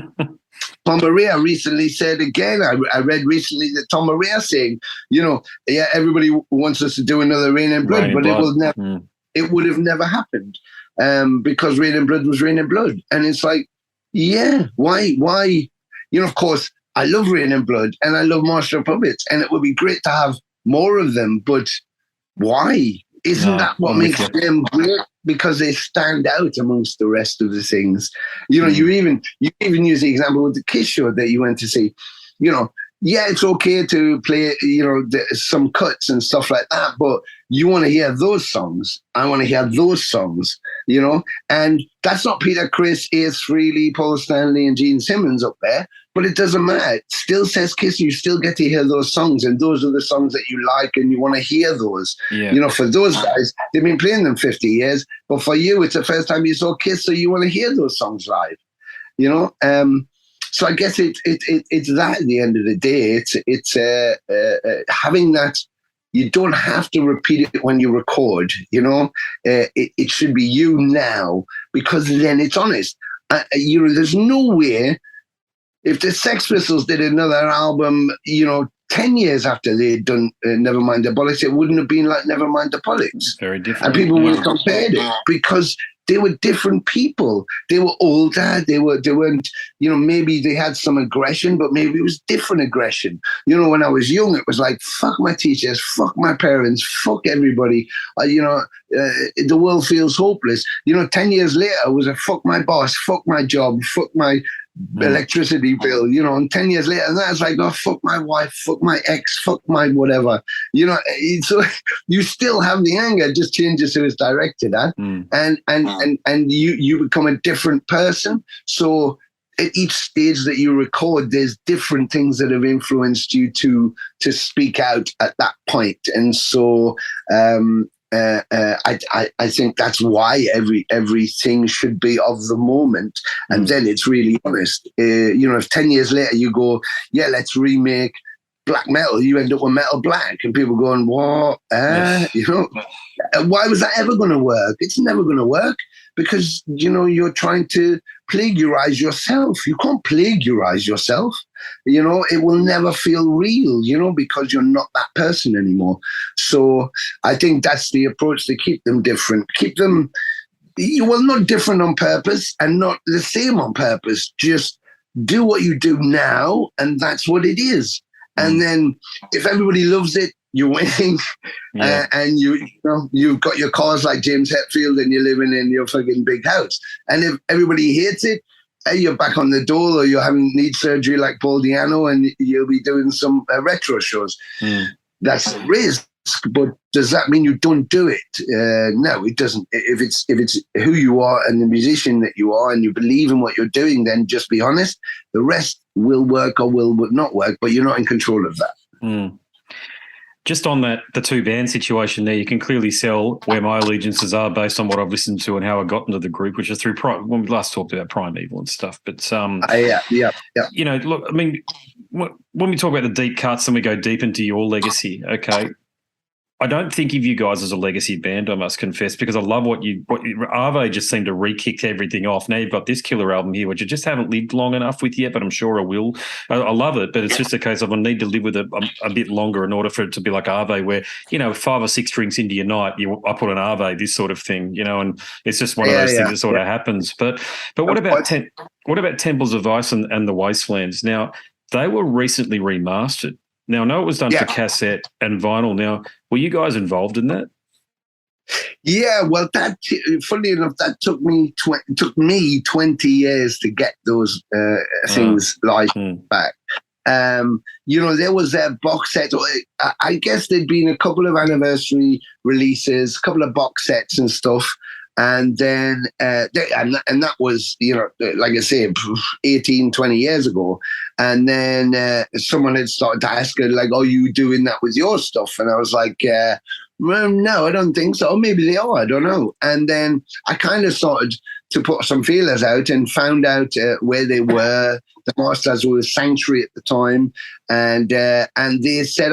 Tom Maria recently said again, I read recently that Tom Maria saying, everybody wants us to do another Rain and Blood, but it would have never happened because Rain and Blood was Rain and Blood. And it's like, yeah, why? Of course, I love Rain and Blood and I love Master of Puppets, and it would be great to have more of them, but why? Isn't that what makes them great? Because they stand out amongst the rest of the things. You even use the example with the Kiss show that you went to see. Yeah, it's okay to play, some cuts and stuff like that, but you want to hear those songs. I want to hear those songs, and that's not Peter Criss, Ace Frehley, Paul Stanley, and Gene Simmons up there, but it doesn't matter. It still says Kiss. You still get to hear those songs, and those are the songs that you like, and you want to hear those. Yeah. For those guys, they've been playing them 50 years, but for you, it's the first time you saw Kiss, so you want to hear those songs live, So I guess it's that at the end of the day. It's having that. You don't have to repeat it when you record. It should be you now, because then it's honest. There's no way if the Sex Pistols did another album, 10 years after they'd done Nevermind the Bollocks, it wouldn't have been like Nevermind the Bollocks. Very different. And people would have compared it because they were different people. They were older. They weren't, maybe they had some aggression, but maybe it was different aggression. When I was young, it was like, fuck my teachers, fuck my parents, fuck everybody. The world feels hopeless. 10 years later, it was a fuck my boss, fuck my job, fuck my electricity bill, and 10 years later, and that's like, oh, fuck my wife, fuck my ex, fuck my whatever, so you still have the anger, just changes who it's directed at, and you become a different person. So at each stage that you record, there's different things that have influenced you to speak out at that point. And so I think that's why everything should be of the moment, and then it's really honest. If 10 years later you go, yeah, let's remake black metal, you end up with Metal Black, and people going, what? Why was that ever going to work? It's never going to work because you're trying to plagiarize yourself. You can't plagiarize yourself. It will never feel real, because you're not that person anymore. So I think that's the approach, to keep them different. Keep them, not different on purpose and not the same on purpose. Just do what you do now, and that's what it is. And then if everybody loves it, you're winning. And you've got your cars like James Hetfield and you're living in your fucking big house. And if everybody hates it, hey, you're back on the dole, or you haven't need surgery like Paul Diano, and you'll be doing some retro shows. That's a risk, but does that mean you don't do it? No, it doesn't. If it's who you are and the musician that you are, and you believe in what you're doing, then just be honest. The rest will work or will not work, but you're not in control of that. Just on that, the two band situation there, you can clearly sell where my allegiances are based on what I've listened to and how I got into the group, which is through when we last talked about Primeval and stuff. But yeah. You know, look, I mean, when we talk about the deep cuts and we go deep into your legacy, okay, I don't think of you guys as a legacy band, I must confess, because I love what Ave just seemed to re-kick everything off. Now you've got this killer album here, which I just haven't lived long enough with yet, but I'm sure I will. I love it, but it's just a case of I need to live with it a bit longer in order for it to be like Ave, where, you know, 5 or 6 drinks into your night, I put an Ave, this sort of thing, you know, and it's just one of those things that sort of happens. But what about Temples of Ice and the Wastelands? Now, they were recently remastered. Now, I know it was done for cassette and vinyl. Now, were you guys involved in that? Yeah, well, that, funny enough, that took me 20 years to get those things back. You know, there was a box set. I guess there'd been a couple of anniversary releases, a couple of box sets and stuff. And then, and that was, you know, like I say, 18, 20 years ago. And then someone had started to ask her, like, are you doing that with your stuff? And I was like, well, no, I don't think so. Maybe they are, I don't know. And then I kind of started to put some feelers out and found out where they were. The masters were Sanctuary at the time. And they said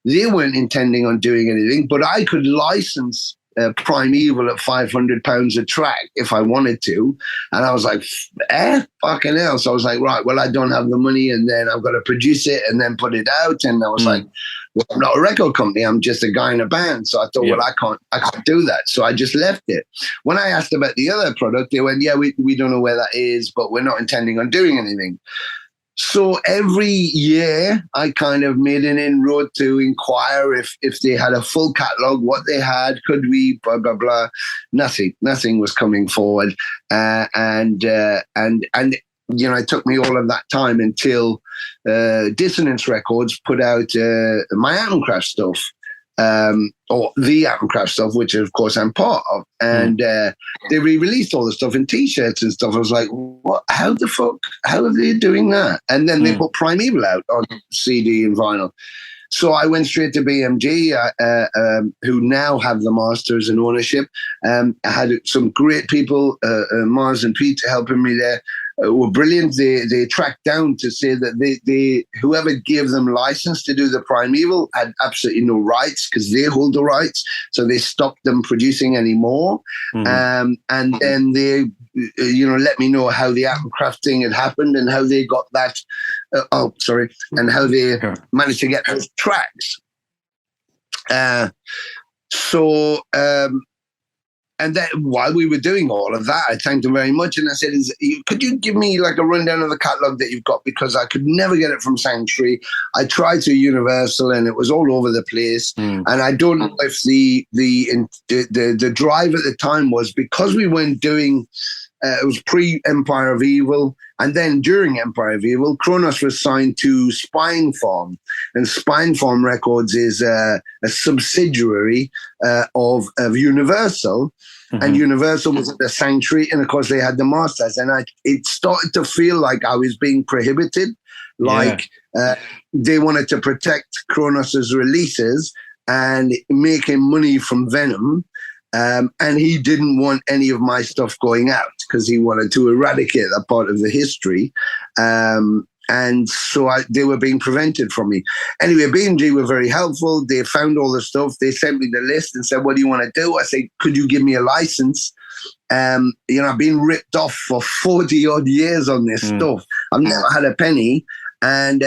they weren't intending on doing anything, but I could license Primeval at £500 a track if I wanted to. And I was like, fucking hell. So I was like, right, well, I don't have the money, and then I've got to produce it and then put it out. And I was like, well, I'm not a record company, I'm just a guy in a band. So I thought, well, I can't do that. So I just left it. When I asked about the other product, they went, yeah, we don't know where that is, but we're not intending on doing anything. So every year I kind of made an inroad to inquire if they had a full catalog, what they had, could we, blah, blah, blah. Nothing was coming forward. And you know, it took me all of that time until Dissonance Records put out my Atomcraft stuff. Or the Atomcraft stuff, which of course I'm part of, and they re-released all the stuff in T-shirts and stuff. I was like, "What? How the fuck? How are they doing that?" And then they put Primeval out on CD and vinyl. So I went straight to BMG, who now have the masters and ownership. I had some great people, Mars and Pete, helping me there. Were brilliant. They tracked down to say that they whoever gave them license to do the Primeval had absolutely no rights, because they hold the rights. So they stopped them producing anymore. And then they, you know, let me know how the Atomcraft thing had happened and how they got that. And how they managed to get those tracks. And then while we were doing all of that, I thanked them very much. And I said, could you give me like a rundown of the catalogue that you've got? Because I could never get it from Sanctuary. I tried to Universal and it was all over the place. And I don't know if the drive at the time was because we weren't doing, it was pre-Empire of Evil. And then during Empire of Evil, Kronos was signed to Spinefarm. And Spinefarm Records is a subsidiary of Universal. And Universal was at the Sanctuary. And of course, they had the masters. And it started to feel like I was being prohibited. Like they wanted to protect Kronos's releases and making money from Venom. And he didn't want any of my stuff going out because he wanted to eradicate that part of the history. And so they were being prevented from me. Anyway, B&G were very helpful. They found all the stuff. They sent me the list and said, what do you want to do? I said, could you give me a license? You know, I've been ripped off for 40 odd years on this stuff. I've never had a penny. And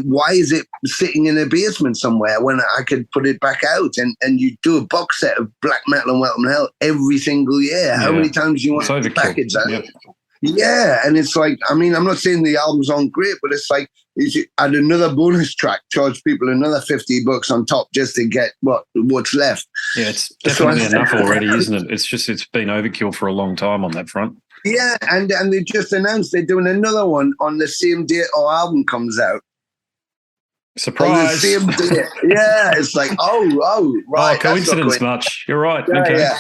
why is it sitting in a basement somewhere when I could put it back out? And you do a box set of black metal and Welcome to Hell every single year. How many times do you want to package that? Yeah, and it's like, I mean, I'm not saying the albums aren't great, but it's like, add another bonus track, charge people another $50 on top just to get what's left. Yeah, it's definitely enough already, isn't it? It's been overkill for a long time on that front. Yeah, and they just announced they're doing another one on the same day our album comes out. Surprise! On the same day. Yeah, it's like, oh, right. Oh, coincidence much. You're right. Yeah, okay. yeah.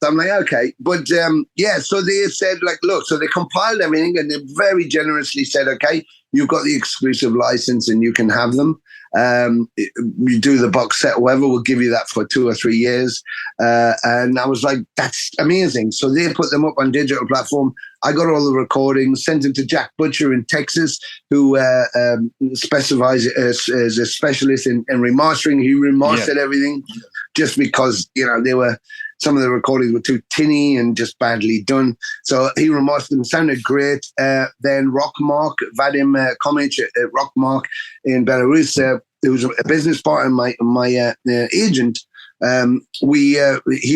So I'm like, okay. But so they said, like, look, so they compiled everything and they very generously said, okay, you've got the exclusive license and you can have them. You do the box set, whatever, we'll give you that for 2 or 3 years. And I was like, that's amazing. So they put them up on digital platform. I got all the recordings, sent them to Jack Butcher in Texas, who specifies as a specialist in remastering. He remastered everything just because, they were, some of the recordings were too tinny and just badly done. So he remastered them, sounded great. Then Rockmark, Vadim Komic at Rockmark in Belarus, who was a business partner, my agent. He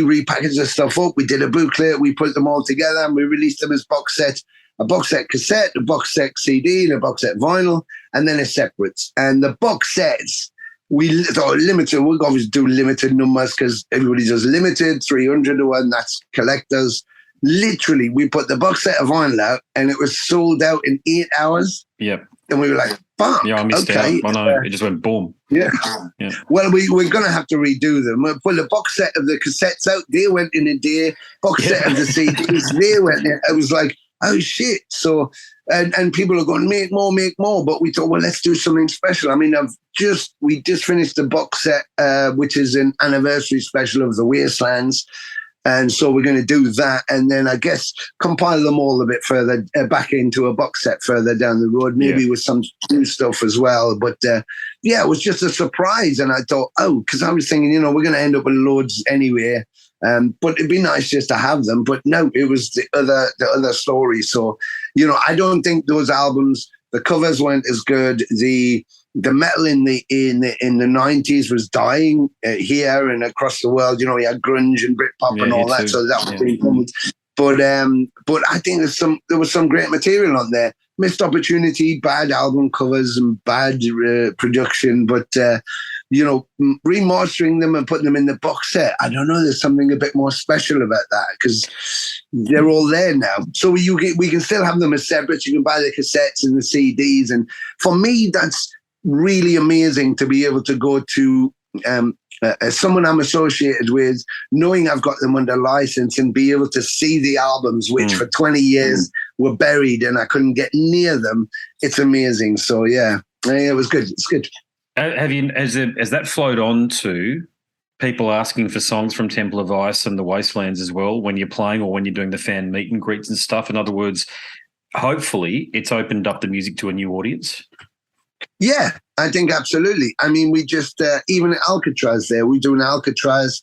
repackaged the stuff up. We did a booklet. We put them all together and we released them as box sets. A box set cassette, a box set CD, and a box set vinyl, and then a separate. And the box sets, we thought limited. We'll obviously do limited numbers because everybody does limited, 300 to 1. That's collectors. Literally, we put the box set of vinyl out, and it was sold out in 8 hours. Yep. And we were like, "Fuck!" Yeah, I missed out. I know it just went boom. Yeah. Well, we're going to have to redo them. We'll put the box set of the cassettes out. They went in a day. Box set of the CDs. They went in. I was like, oh shit. So, and people are going, make more. But we thought, well, let's do something special. I mean, we just finished the box set, which is an anniversary special of the Wastelands. And so we're going to do that. And then I guess compile them all a bit further back into a box set further down the road, maybe with some new stuff as well. But it was just a surprise. And I thought, because I was thinking, we're going to end up with loads anyway. But it'd be nice just to have them. But no, it was the other story. So, I don't think those albums, the covers weren't as good. The metal in the 90s was dying here and across the world. We had grunge and Britpop and all that. So that was pretty cool. But I think there was some great material on there. Missed opportunity, bad album covers and bad production. But remastering them and putting them in the box set, I don't know. There's something a bit more special about that because they're all there now. So we can still have them as separate. You can buy the cassettes and the CDs. And for me, that's really amazing to be able to go to someone I'm associated with, knowing I've got them under license and be able to see the albums, which for 20 years were buried and I couldn't get near them. It's amazing. So it was good. It's good. Has that flowed on to people asking for songs from Temple of Ice and the Wastelands as well when you're playing or when you're doing the fan meet and greets and stuff? In other words, hopefully it's opened up the music to a new audience. Yeah, I think absolutely. I mean, we just, even at Alcatraz there, we do an Alcatraz,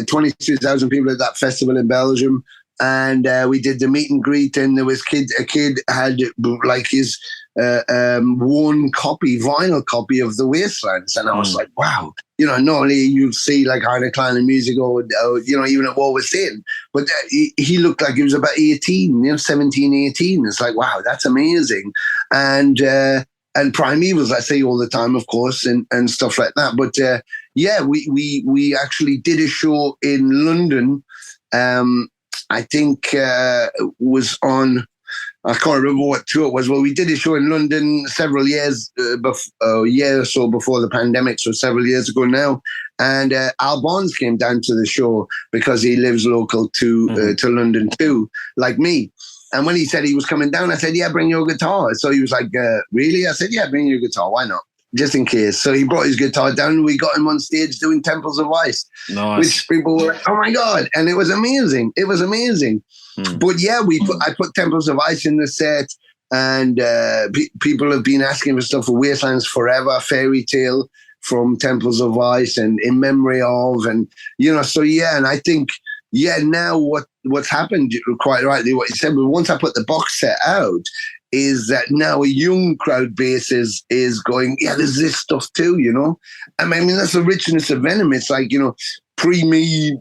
22,000 people at that festival in Belgium. And we did the meet and greet, and there was a kid had like his one vinyl copy of the Wastelands. And I was like, wow, normally you'd see like Heine Klein and music or even at What We're Saying. But he looked like he was about 18, 17, 18. It's like, wow, that's amazing. And Primevals, I say all the time, of course, and stuff like that. But we actually did a show in London. I think was on, I can't remember what tour it was. Well, we did a show in London several years, a year or so before the pandemic, so several years ago now. And Al Barnes came down to the show because he lives local to London too, like me. And when he said he was coming down, I said, yeah, bring your guitar. So he was like, really? I said, yeah, bring your guitar. Why not? Just in case. So he brought his guitar down and we got him on stage doing Temples of Ice. Nice. Which people were like, oh my God. And it was amazing. It was amazing. But yeah, I put Temples of Ice in the set and people have been asking for stuff for Wastelands Forever, Fairy Tale from Temples of Ice and In Memory of, and, so yeah. And I think, now what's happened, quite rightly what you said, but once I put the box set out, is that now a young crowd base is going, there's this stuff too, I mean, that's the richness of Venom. It's like, pre-me,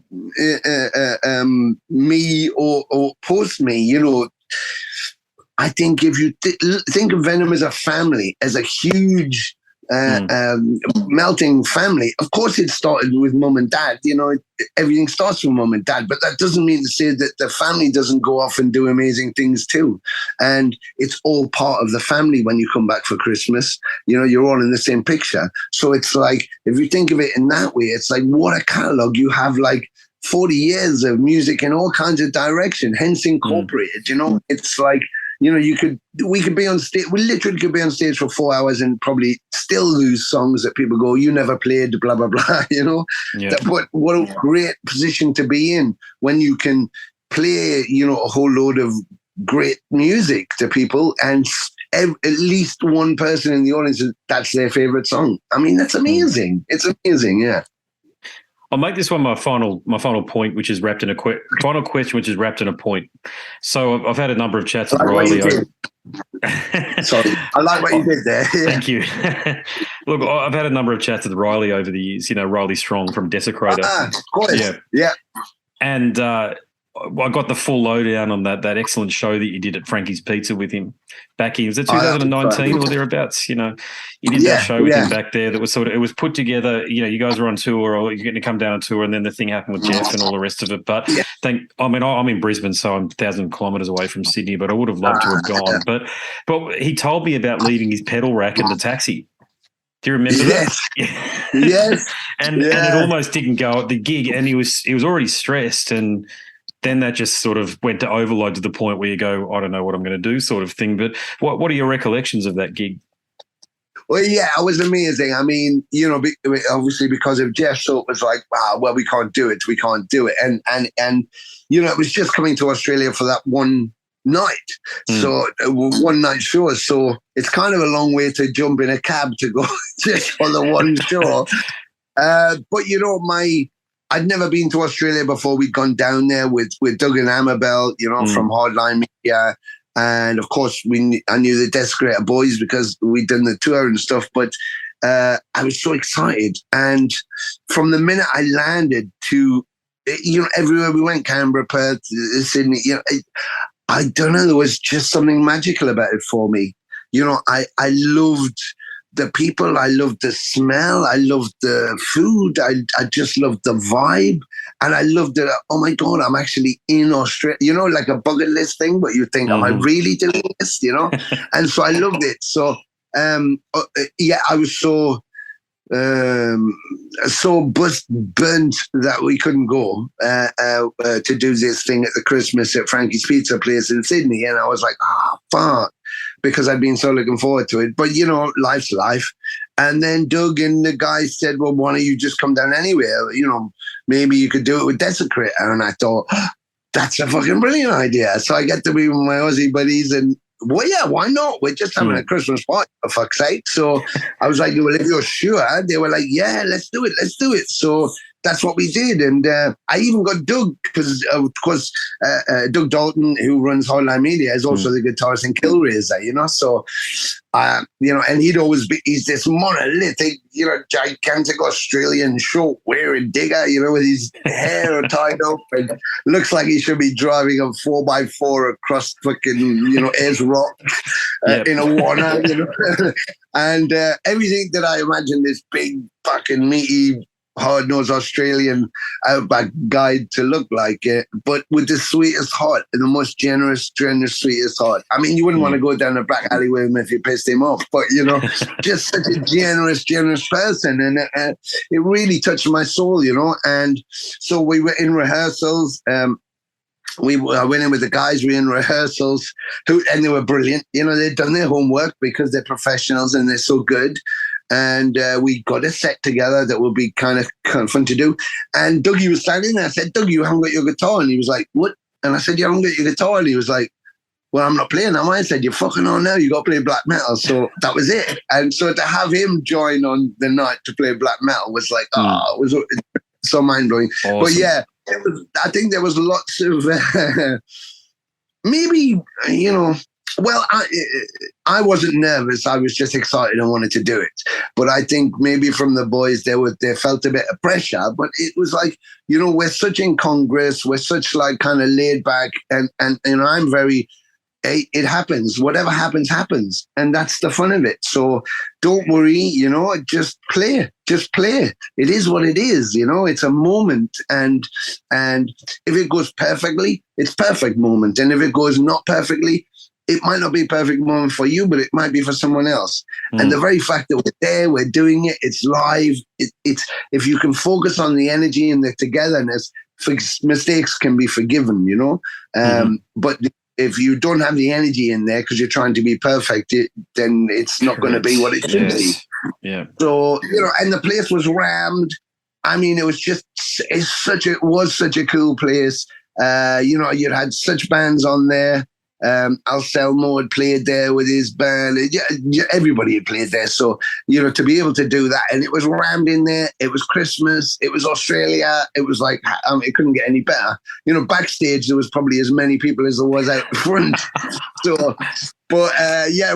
me or post-me, I think if you think of Venom as a family, as a huge melting family. Of course, it started with mum and dad. Everything starts with mum and dad, but that doesn't mean to say that the family doesn't go off and do amazing things too. And it's all part of the family when you come back for Christmas. You're all in the same picture. So it's like, if you think of it in that way, it's like, what a catalog. You have like 40 years of music in all kinds of direction, hence incorporated. It's like, we could be on stage. We literally could be on stage for 4 hours and probably still lose songs that people go, you never played, blah, blah, blah, Yeah. But what a great position to be in when you can play, a whole load of great music to people, and at least one person in the audience, that's their favorite song. I mean, that's amazing. It's amazing, yeah. I'll make this one my final point, which is wrapped in final question, which is wrapped in a point. So I've had a number of chats with Riley. Sorry, I like what you did there. Yeah. Thank you. Look, I've had a number of chats with Riley over the years. Riley Strong from Desecrator. Of course. Yeah. And I got the full lowdown on that excellent show that you did at Frankie's Pizza with him back in, was it 2019 or thereabouts? You did that show with him back there that was it was put together, you guys were on tour or you're getting to come down on tour, and then the thing happened with Jeff and all the rest of it. But I'm in Brisbane, so I'm 1,000 kilometres away from Sydney, but I would have loved to have gone. But he told me about leaving his pedal rack in the taxi. Do you remember that? Yes. And it almost didn't go at the gig, and he was already stressed, and then that just sort of went to overload to the point where you go, I don't know what I'm going to do, sort of thing. But what are your recollections of that gig? Well, yeah, it was amazing. I mean, obviously because of Jeff, so it was like, wow, we can't do it. And it was just coming to Australia for that one night. So one night show. So it's kind of a long way to jump in a cab to go just for the one show. But I'd never been to Australia before. We'd gone down there with Doug and Amabel, from Hardline Media. And of course, I knew the Desecrator boys because we'd done the tour and stuff. But I was so excited. And from the minute I landed to, everywhere we went, Canberra, Perth, Sydney, I don't know, there was just something magical about it for me. I loved the people, I loved the smell, I loved the food, I just loved the vibe, and I loved it. Oh my God, I'm actually in Australia, like a bucket list thing, but you think, am I really doing this, And so I loved it. So, I was so burnt that we couldn't go to do this thing at the Christmas at Frankie's Pizza place in Sydney, and I was like, fuck, because I'd been so looking forward to it. But life's life. And then Doug and the guys said, well, why don't you just come down anywhere? Maybe you could do it with Desecrator. And I thought, that's a fucking brilliant idea. So I get to be with my Aussie buddies, and well, yeah, why not? We're just having a Christmas party, for fuck's sake. So I was like, well, if you're sure, they were like, yeah, let's do it. So that's what we did. And I even got Doug, because of course, Doug Dalton, who runs Hardline Media, is also the guitarist in Killraiser, So, and he's this monolithic, gigantic Australian short wearing digger, with his hair tied up and looks like he should be driving a 4x4 across fucking, Ayers Rock in a Warner, and everything that I imagine this big fucking meaty, hard-nosed Australian outback guide to look like, but with the sweetest heart and the most generous, sweetest heart. I mean, you wouldn't want to go down the back alley with him if you pissed him off, but, just such a generous person. And it really touched my soul, And so we were in rehearsals. I went in with the guys, we were in rehearsals, and they were brilliant. They'd done their homework because they're professionals and they're so good. And we got a set together that would be kind of fun to do. And Dougie was standing there. I said, Dougie, you haven't got your guitar. And he was like, what? And I said, you haven't got your guitar. And he was like, well, I'm not playing that. I said, you're fucking on now. You got to play black metal. So that was it. And so to have him join on the night to play black metal was like, it was so mind-blowing. Awesome. But yeah, I think there was lots of maybe, well, I wasn't nervous. I was just excited and wanted to do it. But I think maybe from the boys, they felt a bit of pressure. But it was like, we're such incongruous. We're such like kind of laid back. And I'm very it happens. Whatever happens, happens. And that's the fun of it. So don't worry, just play. Just play. It is what it is, it's a moment. And if it goes perfectly, it's perfect moment. And if it goes not perfectly, it might not be a perfect moment for you, but it might be for someone else. And the very fact that we're there, we're doing it, it's live. It's if you can focus on the energy and the togetherness, mistakes can be forgiven, But if you don't have the energy in there because you're trying to be perfect, then it's not going to be what it should be. Yeah. So, and the place was rammed. I mean, it was such a cool place. You had such bands on there. Al Selmo had played there with his band. Everybody had played there. So, to be able to do that, and it was rammed in there. It was Christmas. It was Australia. It was like, it couldn't get any better. Backstage, there was probably as many people as there was out front. So, but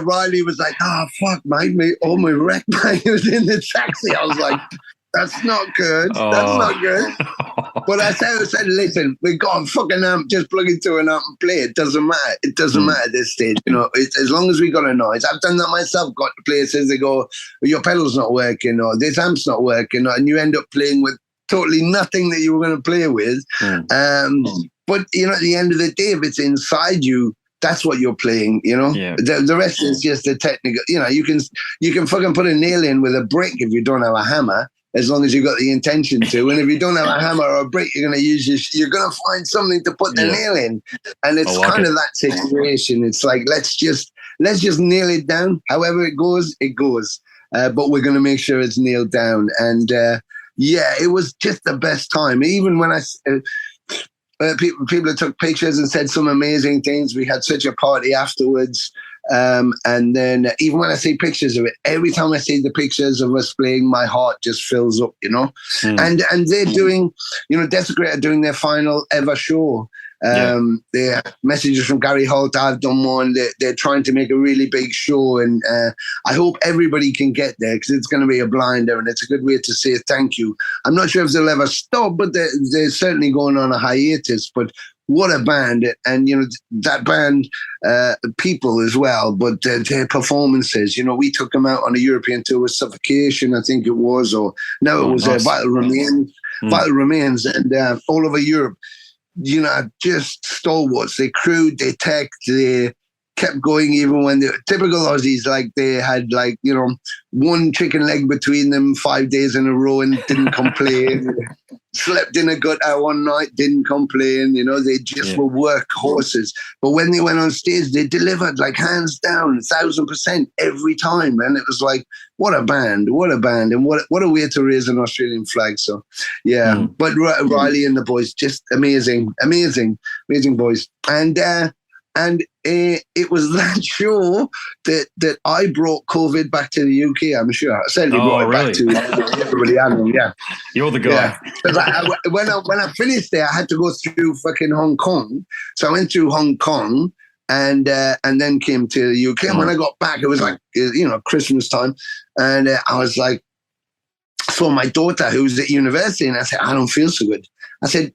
Riley was like, oh, fuck, mate, all my wreck, mate, was in the taxi. I was like, that's not good. That's not good. But I said, listen, we got a fucking amp, just plug into an amp and play. It doesn't matter. It doesn't matter at this stage. As long as we got a noise. I've done that myself. Got to places, they go, your pedal's not working, or this amp's not working, and you end up playing with totally nothing that you were going to play with. But, at the end of the day, if it's inside you, that's what you're playing, Yeah. The rest is just a technical, you can fucking put a nail in with a brick if you don't have a hammer, as long as you've got the intention to. And if you don't have a hammer or a brick, you're going to you're going to find something to put the nail in. And it's kind of that situation. It's like, let's just nail it down. However it goes, it goes. But we're going to make sure it's nailed down. And it was just the best time. Even when people took pictures and said some amazing things. We had such a party afterwards. And then even when I see pictures of it, every time I see the pictures of us playing, my heart just fills up, And they're doing, Desecrate are doing their final ever show. There are messages from Gary Holt. I've done one. They're trying to make a really big show, and I hope everybody can get there because it's going to be a blinder, and it's a good way to say thank you. I'm not sure if they'll ever stop, but they're certainly going on a hiatus. But what a band, and that band, people as well. But their performances, we took them out on a European tour with Suffocation, I think it was, or no, it was nice. Vital Remains, and all over Europe. Just stalwarts. They crewed, they teched, they kept going even when they typical Aussies, like they had one chicken leg between them 5 days in a row and didn't complain. Slept in a gutter one night, didn't complain. They just were workhorses. But when they went on stage, they delivered like hands down, 1,000% every time. And it was like, what a band, and what a way to raise an Australian flag. So, yeah. But Riley and the boys, just amazing boys. And it was that show that I brought COVID back to the UK, I'm sure. I certainly brought it back to everybody. Yeah. You're the guy. Yeah. When I finished there, I had to go through fucking Hong Kong. So I went through Hong Kong and then came to the UK. And when I got back, it was like, Christmas time. And I was like, saw my daughter who was at university, and I said, I don't feel so good. I said,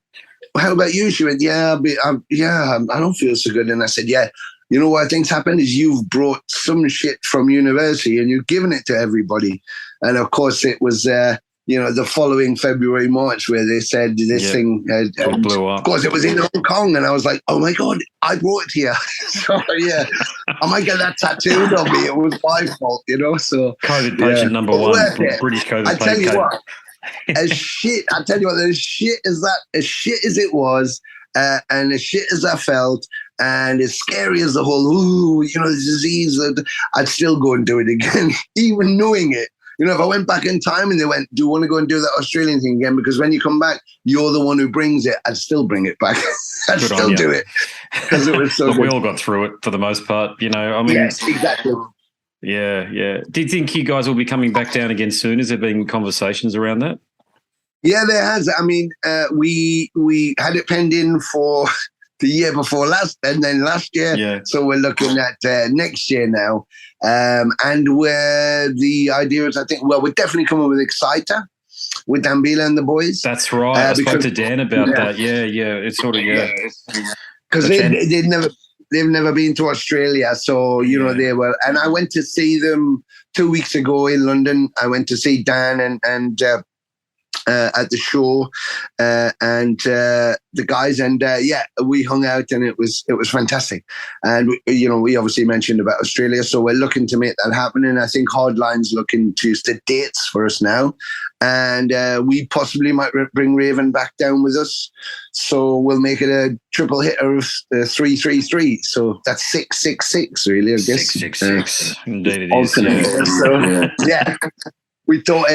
how about you? She went, I don't feel so good. And I said, you know what I think's happened is you've brought some shit from university and you've given it to everybody. And of course it was, the following February, March, where they said this thing blew up. Of course it was in Hong Kong, and I was like, oh my God, I brought it here. So I might get that tattooed on me. It was my fault, so. COVID patient number one, British COVID patient. I tell you what. As shit as it was, and as shit as I felt, and as scary as the whole, the disease, I'd still go and do it again, even knowing it. If I went back in time and they went, do you want to go and do that Australian thing again? Because when you come back, you're the one who brings it. I'd still bring it back. I'd still do it. Because it was so good. We all got through it for the most part, Yes, exactly. Yeah. Do you think you guys will be coming back down again soon? Has there been conversations around that? Yeah, there has. I mean, we had it penned in for the year before last, and then last year. Yeah. So we're looking at next year now. And where the idea is, I think, we're definitely coming with Exciter with Dan Beeler and the boys. That's right. I spoke to Dan about that. Yeah. It's sort of, because they'd never. they've never been to Australia, so you know they were. And I went to see them 2 weeks ago in London. I went to see Dan and at the show and the guys, and we hung out, and it was fantastic. And we obviously mentioned about Australia, so we're looking to make that happen. And I think Hardline's looking to set dates for us now, and we possibly might bring Raven back down with us. So we'll make it a triple hitter of 333. So that's 666, really, I guess. 666. Indeed, it is. So yeah. We thought,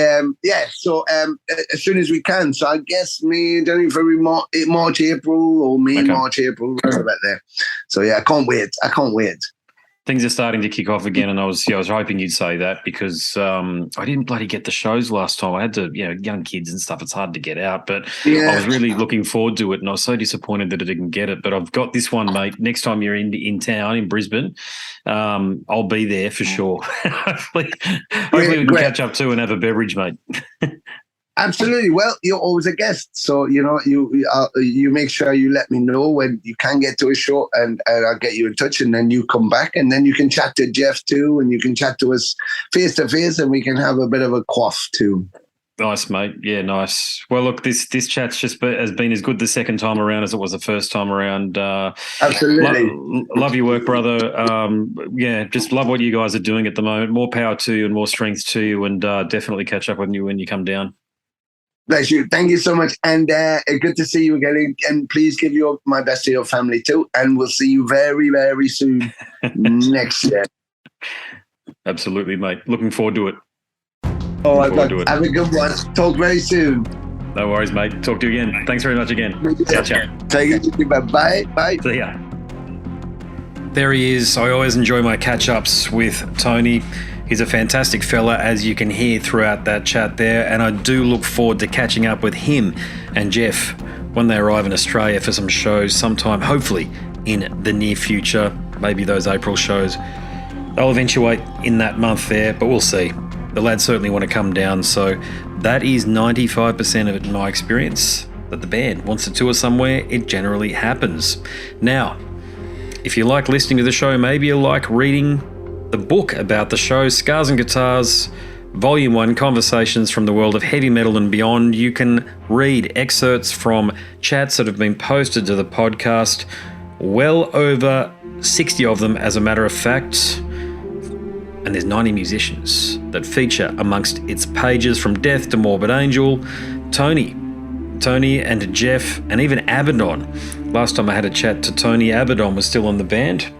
so as soon as we can. So I guess February, March, April, or May, March, April, right about there. So yeah, I can't wait. Things are starting to kick off again, and I was hoping you'd say that because I didn't bloody get the shows last time. I had to, young kids and stuff. It's hard to get out, but I was really looking forward to it, and I was so disappointed that I didn't get it. But I've got this one, mate. Next time you're in town in Brisbane, I'll be there for sure. Hopefully we can catch up too and have a beverage, mate. Absolutely. Well, you're always a guest, so you make sure you let me know when you can get to a show, and I'll get you in touch, and then you come back, and then you can chat to Jeff too, and you can chat to us face to face, and we can have a bit of a quaff too. Nice, mate. Yeah, nice. Well, look, this chat's has been as good the second time around as it was the first time around. Absolutely. Love your work, brother. Just love what you guys are doing at the moment. More power to you and more strength to you, and definitely catch up with you when you come down. Bless you. Thank you so much. And good to see you again. And please give my best to your family too. And we'll see you very, very soon next year. Absolutely, mate. Looking forward to it. All right, have a good one. Talk very soon. No worries, mate. Talk to you again. Thanks very much again. Ciao. Take it easy. Bye. See ya. There he is. I always enjoy my catch-ups with Tony. He's a fantastic fella, as you can hear throughout that chat there, and I do look forward to catching up with him and Jeff when they arrive in Australia for some shows sometime, hopefully in the near future. Maybe those April shows. They'll eventuate in that month there, but we'll see. The lads certainly want to come down, so that is 95% of it in my experience. That the band wants to tour somewhere, it generally happens. Now, if you like listening to the show, maybe you like reading the book about the show, Scars and Guitars, Volume 1, Conversations from the World of Heavy Metal and Beyond. You can read excerpts from chats that have been posted to the podcast, well over 60 of them, as a matter of fact. And there's 90 musicians that feature amongst its pages, from Death to Morbid Angel, Tony and Jeff, and even Abaddon. Last time I had a chat to Tony, Abaddon was still on the band.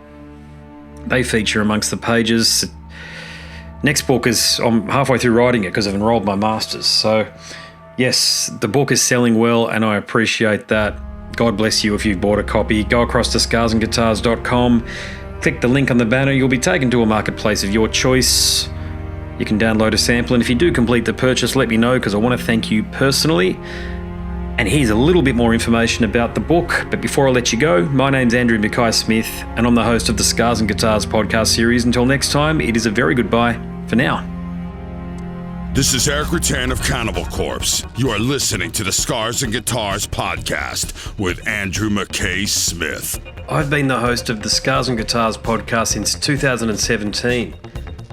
They feature amongst the pages. Next book I'm halfway through writing it because I've enrolled my masters. So yes, the book is selling well, and I appreciate that. God bless you if you've bought a copy. Go across to scarsandguitars.com, click the link on the banner. You'll be taken to a marketplace of your choice. You can download a sample, and if you do complete the purchase, let me know, because I want to thank you personally. And here's a little bit more information about the book. But before I let you go, my name's Andrew Mackay-Smith, and I'm the host of the Scars and Guitars podcast series. Until next time, it is a very goodbye for now. This is Eric Rattan of Cannibal Corpse. You are listening to the Scars and Guitars podcast with Andrew Mackay-Smith. I've been the host of the Scars and Guitars podcast since 2017.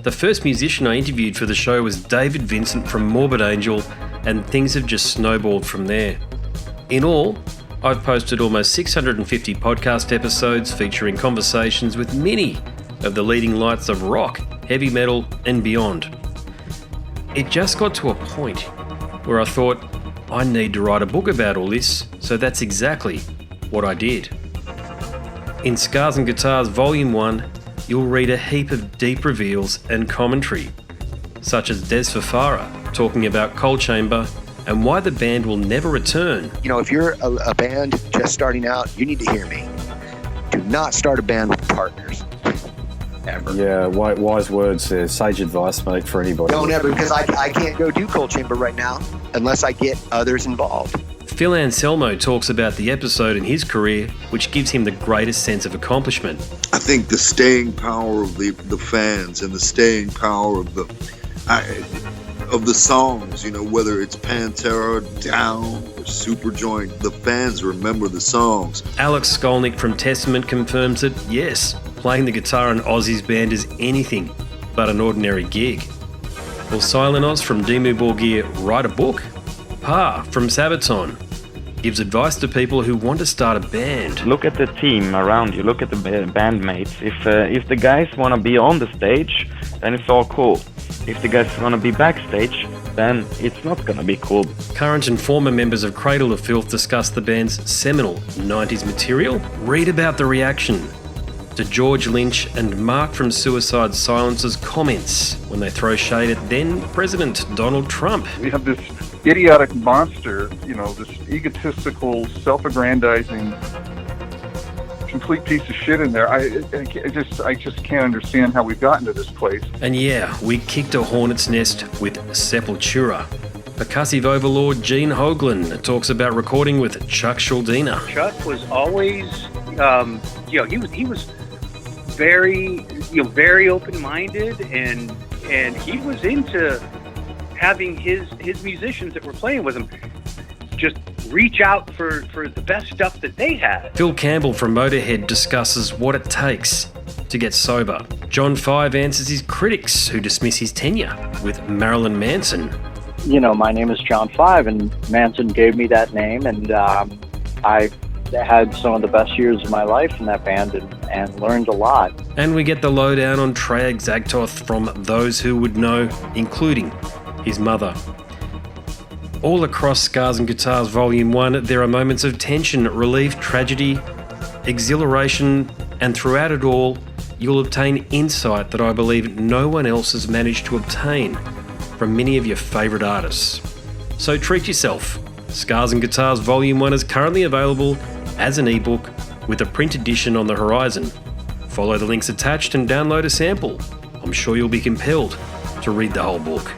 The first musician I interviewed for the show was David Vincent from Morbid Angel, and things have just snowballed from there. In all, I've posted almost 650 podcast episodes featuring conversations with many of the leading lights of rock, heavy metal, and beyond. It just got to a point where I thought, I need to write a book about all this, so that's exactly what I did. In Scars and Guitars Volume 1, you'll read a heap of deep reveals and commentary, such as Des Fafara talking about Coal Chamber and why the band will never return. If you're a band just starting out, you need to hear me. Do not start a band with partners. Ever. Yeah, wise words there. Sage advice, mate, for anybody. Don't ever, because I can't go do Coal Chamber right now unless I get others involved. Phil Anselmo talks about the episode in his career which gives him the greatest sense of accomplishment. I think the staying power of the fans and the staying power of of the songs, whether it's Pantera, Down, or Superjoint, the fans remember the songs. Alex Skolnick from Testament confirms that, yes, playing the guitar in Ozzy's band is anything but an ordinary gig. Will Silent Oz from Dimmu Borgir write a book? Pa from Sabaton gives advice to people who want to start a band. Look at the team around you, look at the bandmates. If the guys want to be on the stage, then it's all cool. If the guys want to be backstage, then it's not going to be cool. Current and former members of Cradle of Filth discuss the band's seminal 90s material. Read about the reaction to George Lynch and Mark from Suicide Silence's comments when they throw shade at then President Donald Trump. We have this idiotic monster, this egotistical, self-aggrandizing, complete piece of shit in there. I just can't understand how we've gotten to this place. And yeah, we kicked a hornet's nest with Sepultura. Percussive overlord Gene Hoglan talks about recording with Chuck Schuldiner. Chuck was always, he was very, very open-minded, and he was into having his musicians that were playing with him just reach out for the best stuff that they had. Phil Campbell from Motorhead discusses what it takes to get sober. John Five answers his critics who dismiss his tenure with Marilyn Manson. My name is John Five, and Manson gave me that name, and I had some of the best years of my life in that band and learned a lot. And we get the lowdown on Treyarch Zagtoth from those who would know, including his mother. All across Scars and Guitars Volume 1, there are moments of tension, relief, tragedy, exhilaration, and throughout it all, you'll obtain insight that I believe no one else has managed to obtain from many of your favourite artists. So treat yourself. Scars and Guitars Volume 1 is currently available as an ebook with a print edition on the horizon. Follow the links attached and download a sample. I'm sure you'll be compelled to read the whole book.